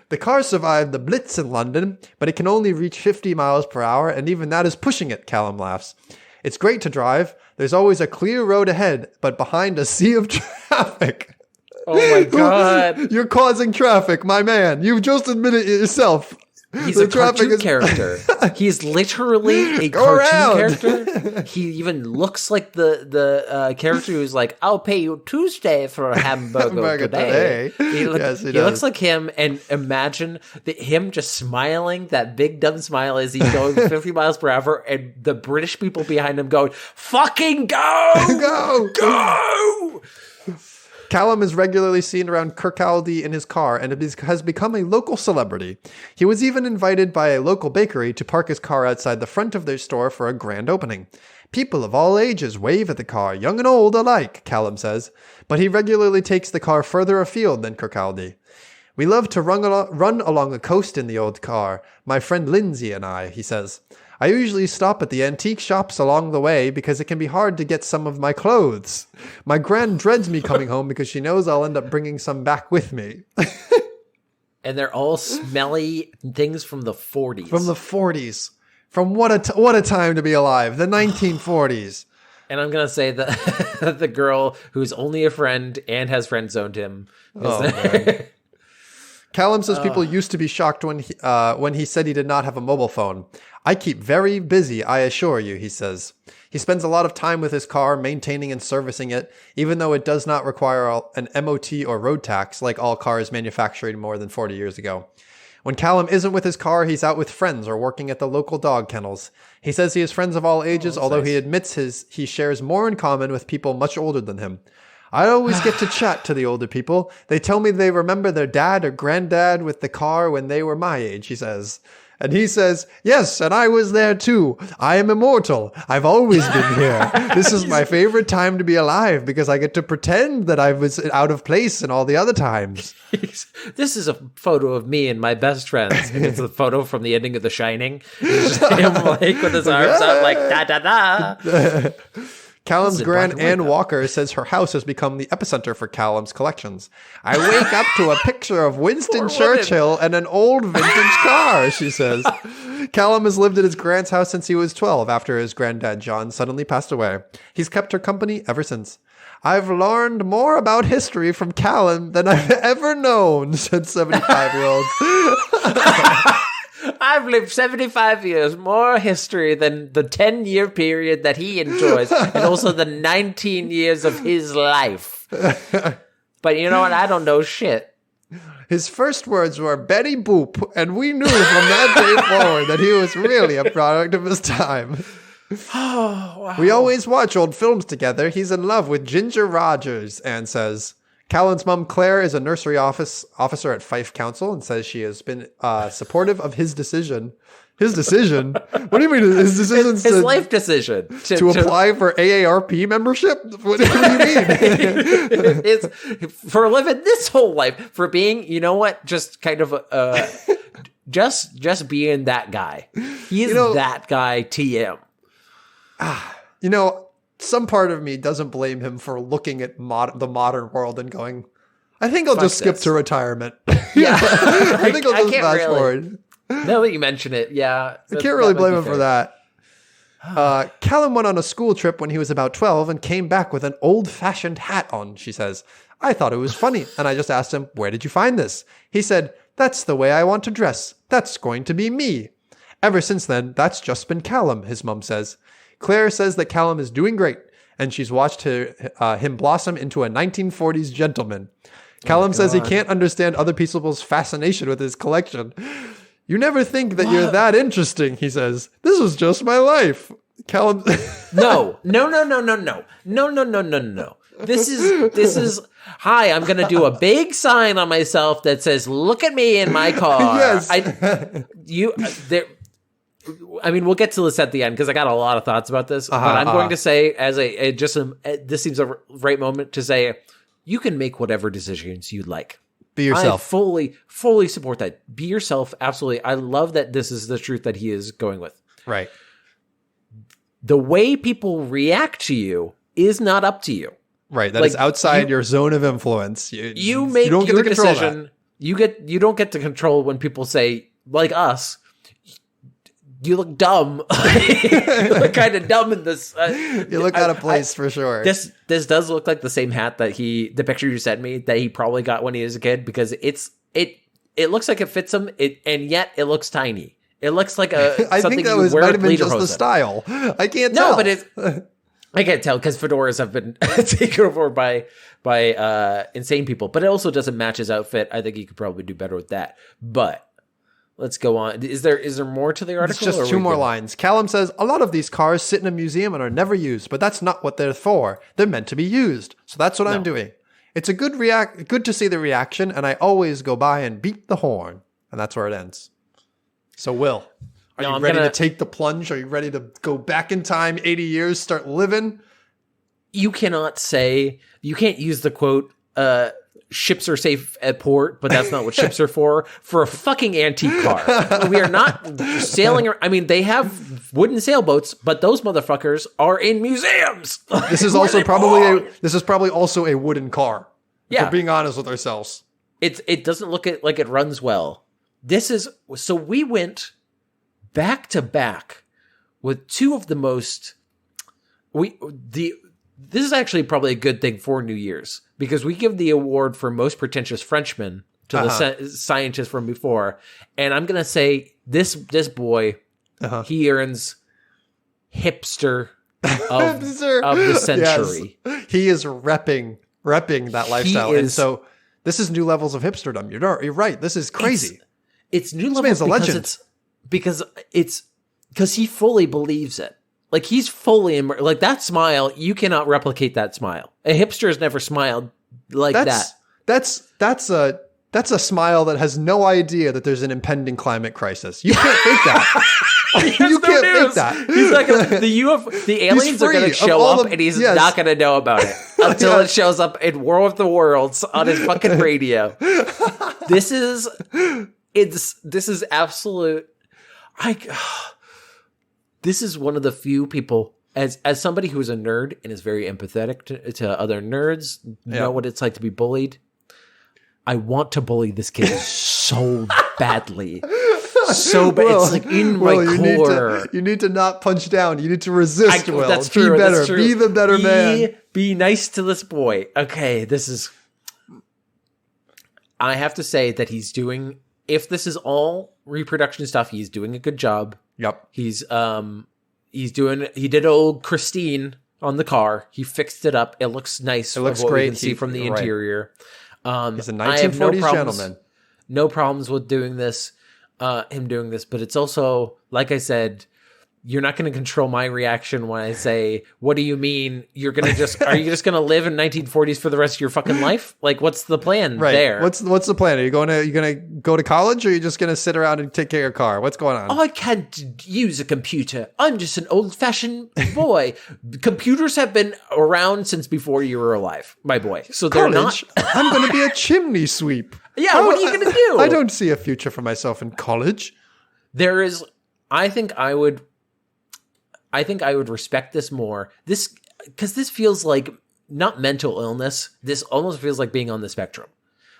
The car survived the Blitz in London, but it can only reach 50 miles per hour, and even that is pushing it, Callum laughs. It's great to drive. There's always a clear road ahead, but behind a sea of traffic. Oh my God. You're causing traffic, my man. You've just admitted it yourself. He's a cartoon character. He's literally a cartoon character. He even looks like the character who's like, I'll pay you Tuesday for a hamburger today. He looks like him, and imagine him just smiling, that big dumb smile as he's going 50 miles per hour, and the British people behind him going, fucking go! Go! Callum is regularly seen around Kirkcaldy in his car and has become a local celebrity. He was even invited by a local bakery to park his car outside the front of their store for a grand opening. People of all ages wave at the car, young and old alike, Callum says, but he regularly takes the car further afield than Kirkcaldy. We love to run along the coast in the old car, my friend Lindsay and I, he says. I usually stop at the antique shops along the way because it can be hard to get some of my clothes. My gran dreads me coming home because she knows I'll end up bringing some back with me. And they're all smelly things from the 40s. From the 40s. From what a time to be alive. The 1940s. And I'm going to say that the girl who's only a friend and has friend zoned him. Man. Callum says people used to be shocked when he said he did not have a mobile phone. I keep very busy, I assure you, he says. He spends a lot of time with his car, maintaining and servicing it, even though it does not require an MOT or road tax like all cars manufactured more than 40 years ago. When Callum isn't with his car, he's out with friends or working at the local dog kennels. He says he has friends of all ages, although he admits he shares more in common with people much older than him. I always get to chat to the older people. They tell me they remember their dad or granddad with the car when they were my age, he says. And he says, yes, and I was there too. I am immortal. I've always been here. This is my favorite time to be alive because I get to pretend that I was out of place in all the other times. This is a photo of me and my best friends. And it's a photo from the ending of The Shining. It's just him like with his arms out like da-da-da. Callum's Gran Ann Walker says her house has become the epicenter for Callum's collections. I wake up to a picture of Winston Churchill and an old vintage car, she says. Callum has lived at his grand's house since he was 12 after his granddad John suddenly passed away. He's kept her company ever since. I've learned more about history from Callum than I've ever known, said 75-year-old. I've lived 75 years, more history than the 10-year period that he enjoys, and also the 19 years of his life. But you know what? I don't know shit. His first words were Betty Boop, and we knew from that day forward that he was really a product of his time. Oh, wow. We always watch old films together. He's in love with Ginger Rogers, Anne says. Callum's mom, Claire, is a nursery officer at Fife Council and says she has been supportive of his decision. His decision? What do you mean his decision? His life decision. To apply for AARP membership? What do you mean? It's for living this whole life. For being, you know what, just kind of just being that guy. He is that guy, TM. Some part of me doesn't blame him for looking at the modern world and going, I think I'll just skip to retirement. Yeah. I think I'll just fast forward. Now that you mention it, yeah. I can't really blame him for that. Callum went on a school trip when he was about 12 and came back with an old-fashioned hat on, she says. I thought it was funny, and I just asked him, where did you find this? He said, that's the way I want to dress. That's going to be me. Ever since then, that's just been Callum, his mum says. Claire says that Callum is doing great, and she's watched him blossom into a 1940s gentleman. Callum says he can't understand other people's fascination with his collection. You never think that you're that interesting, he says. This is just my life. Callum... No. This is, hi, I'm going to do a big sign on myself that says, look at me in my car. Yes. We'll get to this at the end because I got a lot of thoughts about this. But I'm going to say, this seems a right moment to say, you can make whatever decisions you like. Be yourself. I fully support that. Be yourself. Absolutely. I love that this is the truth that he is going with. Right. The way people react to you is not up to you. Right. That is outside your zone of influence. You make your decision. You don't get to control when people say, like us, you look dumb. You look kind of dumb in this. You look out of place for sure. This does look like the same hat that the picture you sent me, that he probably got when he was a kid, because it looks like it fits him, and yet it looks tiny. It looks like I think that might have been just the style. I can't tell. No, but I can't tell because fedoras have been taken over by insane people. But it also doesn't match his outfit. I think he could probably do better with that. But let's go on. Is there more to the article? It's just two more lines. Callum says, a lot of these cars sit in a museum and are never used, but that's not what they're for. They're meant to be used. So that's what I'm doing. It's a good to see the reaction, and I always go by and beat the horn. And that's where it ends. So Will, are you ready to take the plunge? Are you ready to go back in time 80 years, start living? You can't use the quote, ships are safe at port, but that's not what ships are for a fucking antique car. We are not sailing. They have wooden sailboats, but those motherfuckers are in museums. This is also probably also a wooden car. Yeah. If we're being honest with ourselves. It doesn't look like it runs well. So we went back to back with two of the most this is actually probably a good thing for New Year's, because we give the award for most pretentious Frenchman to the scientist from before, and I'm gonna say this boy, he earns hipster of the century. Yes. He is repping that lifestyle, and so this is new levels of hipsterdom. You're right. This is crazy. It's new levels because he fully believes it. Like, he's fully like, that smile. You cannot replicate that smile. A hipster has never smiled like that. That's a smile that has no idea that there's an impending climate crisis. You can't fake that. You can't fake that. He's not gonna, the aliens are going to show up, and he's not going to know about it until it shows up in War of the Worlds on his fucking radio. This is absolute. This is one of the few people, as somebody who is a nerd and is very empathetic to other nerds, know what it's like to be bullied. I want to bully this kid so badly. So bad. It's like in my core. You need to not punch down. You need to resist, Will. That's true. Be better. That's true. Be the better man. Be nice to this boy. Okay, I have to say that he's doing, if this is all reproduction stuff, he's doing a good job. Yep. He did old Christine on the car. He fixed it up. It looks nice. It looks great. You can see from the interior. He's a 1940s gentleman. No problems with doing this, him doing this, but it's also, like I said, you're not going to control my reaction when I say, what do you mean? Are you just going to live in 1940s for the rest of your fucking life? Like, what's the plan there? What's the plan? Are you going to go to college, or are you just going to sit around and take care of your car? What's going on? I can't use a computer. I'm just an old fashioned boy. Computers have been around since before you were alive, my boy. So they're not. I'm going to be a chimney sweep. Yeah. What are you going to do? I don't see a future for myself in college. There is, I think I would respect this more. Because this feels like not mental illness. This almost feels like being on the spectrum.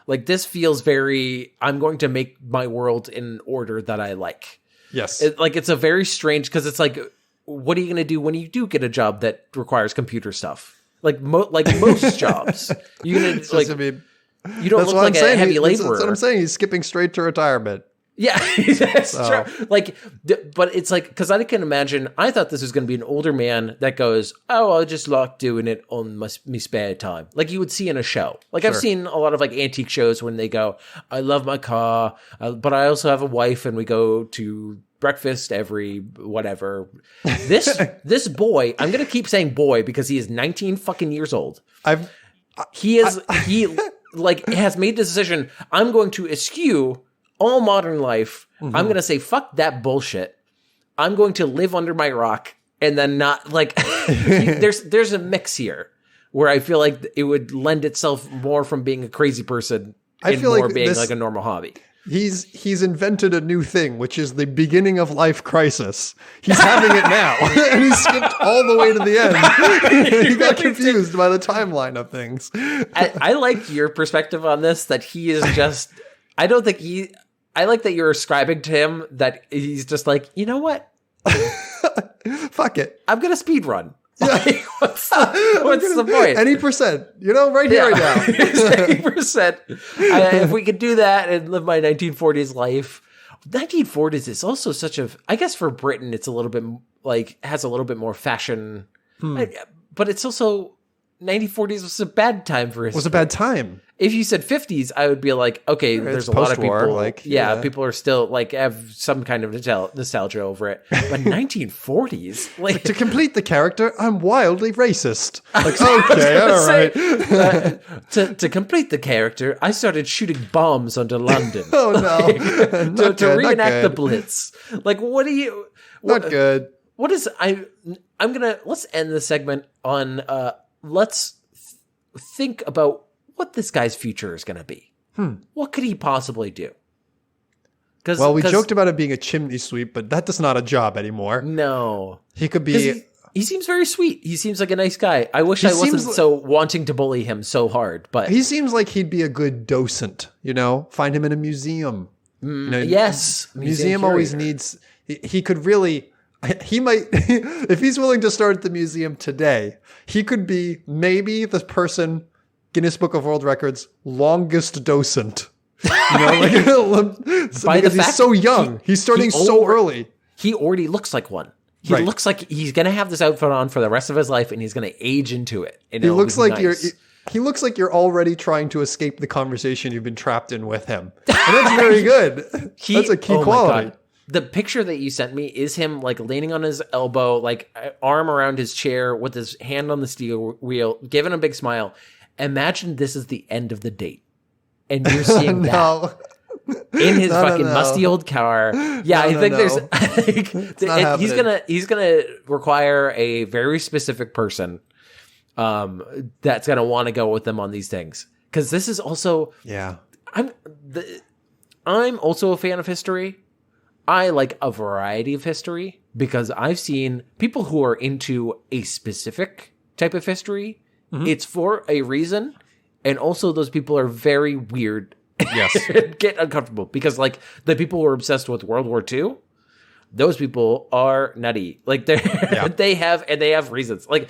Like, this feels very, I'm going to make my world in an order that I like. Yes. It's a very strange, because it's like, what are you going to do when you do get a job that requires computer stuff? Like most jobs. You're going to, you don't look like a heavy laborer. That's what I'm saying. He's skipping straight to retirement. Yeah, that's true. Like, but it's like, because I can imagine, I thought this was going to be an older man that goes, oh, I just like doing it on my spare time. Like you would see in a show. Like, sure. I've seen a lot of like antique shows when they go, I love my car, but I also have a wife and we go to breakfast every whatever. This boy, I'm going to keep saying boy because he is 19 fucking years old. He has made the decision, I'm going to eschew all modern life. Mm-hmm. I'm going to say, fuck that bullshit. I'm going to live under my rock and then not like, there's a mix here where I feel like it would lend itself more from being a crazy person and more like being like a normal hobby. He's invented a new thing, which is the beginning of life crisis. He's having it now, and he skipped all the way to the end. He got confused by the timeline of things. I like your perspective on this, that he is just, I like that you're ascribing to him that he's just like, you know what? Fuck it. I'm going to speed run. Like, what's the point? Any percent, right here, right now. 80%. If we could do that and live my 1940s life. 1940s is also such I guess for Britain, it's a little bit like, has a little bit more fashion, but it's also 1940s was a bad time for history. It was a bad time. If you said 50s, I would be like, okay, there's a lot of people, people are still like have some kind of nostalgia over it. But 1940s, like to complete the character, I'm wildly racist. Like, okay, all right. To complete the character, I started shooting bombs onto London. Oh no! to reenact the Blitz. Like, what do you? Not good. What is let's end the segment on let's think about what this guy's future is going to be. What could he possibly do? Well, we joked about it being a chimney sweep, but that's not a job anymore. No. He could be... He seems very sweet. He seems like a nice guy. I wish I wasn't so wanting to bully him so hard, but... He seems like he'd be a good docent, Find him in a museum. Yes. Museum always needs... He could really... he might, if he's willing to start at the museum today, he could be maybe the person, Guinness Book of World Records, longest docent. You know, like, because he's so young. He's starting so early. He already looks like one. He looks like he's going to have this outfit on for the rest of his life, and he's going to age into it. And he looks like he looks like you're already trying to escape the conversation you've been trapped in with him. And that's very good. That's a key quality. The picture that you sent me is him like leaning on his elbow, like arm around his chair with his hand on the steering wheel, giving a big smile. Imagine this is the end of the date. And you're seeing that in his musty old car. Yeah, I think he's gonna require a very specific person that's gonna want to go with them on these things. Because this is also I'm also a fan of history. I like a variety of history because I've seen people who are into a specific type of history. Mm-hmm. It's for a reason. And also those people are very weird. Yes. Get uncomfortable. Because like the people who are obsessed with World War II, those people are nutty. Like they have reasons. Like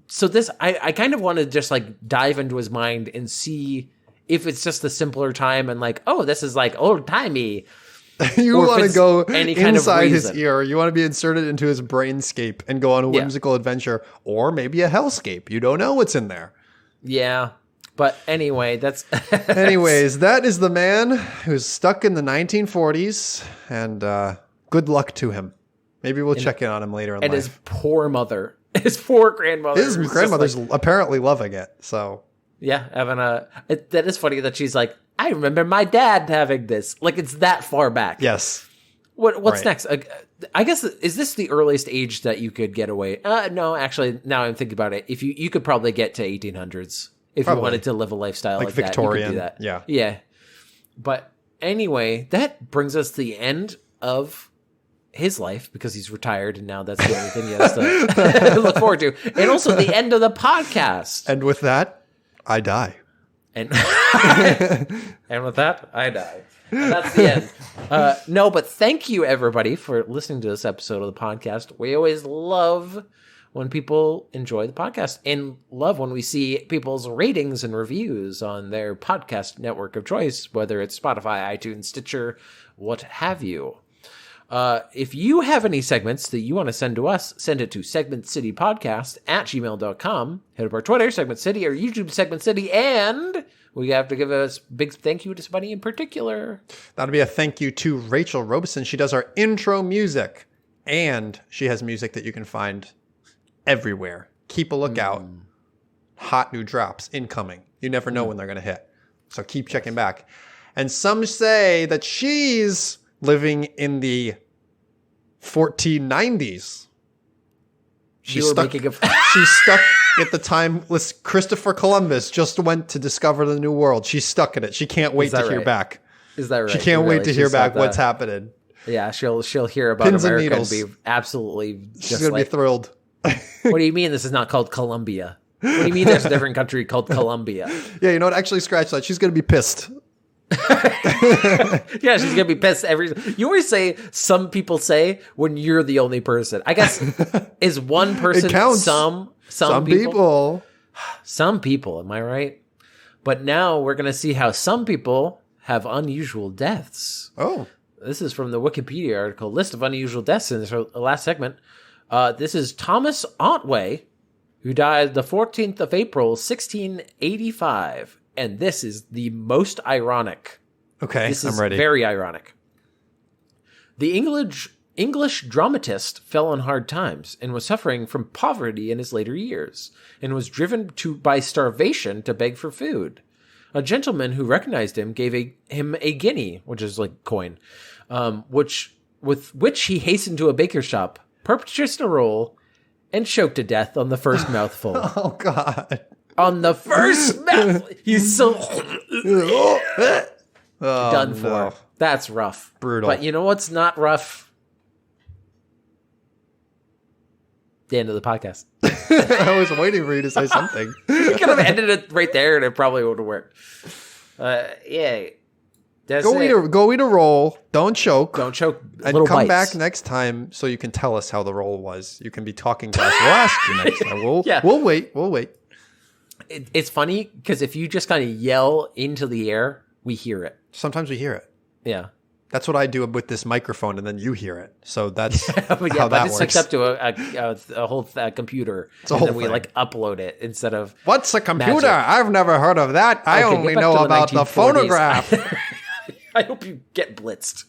so this I kind of want to just like dive into his mind and see if it's just a simpler time and like, oh, this is like old timey. You want to go inside his ear. You want to be inserted into his brainscape and go on a whimsical adventure, or maybe a hellscape. You don't know what's in there. Yeah. But anyway, anyways, that is the man who's stuck in the 1940s, and good luck to him. Maybe we'll check in on him later in life. And his poor mother. His poor grandmother. His grandmother's apparently loving it, so. Yeah, that is funny that she's like, I remember my dad having this. Like, it's that far back. Yes. What's next? I guess, is this the earliest age that you could get away? No, actually, now I'm thinking about it. If you could probably get to 1800s if you wanted to live a lifestyle like Victorian. That. You could do that. Yeah. But anyway, that brings us to the end of his life because he's retired and now that's the only thing he has to look forward to. And also the end of the podcast. And with that, I die. And and with that, I die. And that's the end. No, but thank you, everybody, for listening to this episode of the podcast. We always love when people enjoy the podcast and love when we see people's ratings and reviews on their podcast network of choice, whether it's Spotify, iTunes, Stitcher, what have you. If you have any segments that you want to send to us, send it to segmentcitypodcast@gmail.com. Hit up our Twitter, Segment City, or YouTube, Segment City, and we have to give a big thank you to somebody in particular. That'll be a thank you to Rachel Robeson. She does our intro music, and she has music that you can find everywhere. Keep a lookout. Hot new drops incoming. You never know when they're going to hit. So keep checking back. And some say that she's living in the 1490s. She's stuck at the time Christopher Columbus just went to discover the new world. She's stuck in it. She can't wait to hear back. Is that right? She can't wait to hear back what's happening. Yeah, she'll hear about Pins America and be absolutely just She's going to be thrilled. What do you mean this is not called Columbia? What do you mean there's a different country called Columbia? Yeah, you know what? Actually, scratch that. She's going to be pissed. Yeah, she's gonna be pissed you always say some people say when you're the only person. I guess is one person. It counts. Some people. Some people, am I right? But now we're gonna see how some people have unusual deaths. Oh, this is from the Wikipedia article, list of unusual deaths in this last segment. This is Thomas Otway, who died the 14th of April, 1685. And this is the most ironic. Okay, this is I'm ready. Very ironic. The English dramatist fell on hard times and was suffering from poverty in his later years and was driven by starvation to beg for food. A gentleman who recognized him gave him a guinea, which is like coin, with which he hastened to a baker's shop, purchased a roll, and choked to death on the first mouthful. Oh, God. On the first mouthful. He's so done for. No. That's rough. Brutal. But you know what's not rough? The end of the podcast. I was waiting for you to say something. We could have ended it right there and it probably would have worked. Yeah. Go eat a roll. Don't choke. Don't choke. And Little come bites. back next time so you can tell us how the roll was. You can be talking to us. We'll ask you next time. We'll wait. We'll wait. It's funny because if you just kind of yell into the air, we hear it. Sometimes we hear it. Yeah. That's what I do with this microphone, and then you hear it. So that's but how that it's works. hooked up to a whole computer, a and whole then we thing. like upload it instead of What's a computer? magic. I've never heard of that. I Okay, only get back know to about the 1940s. phonograph. I hope you get blitzed.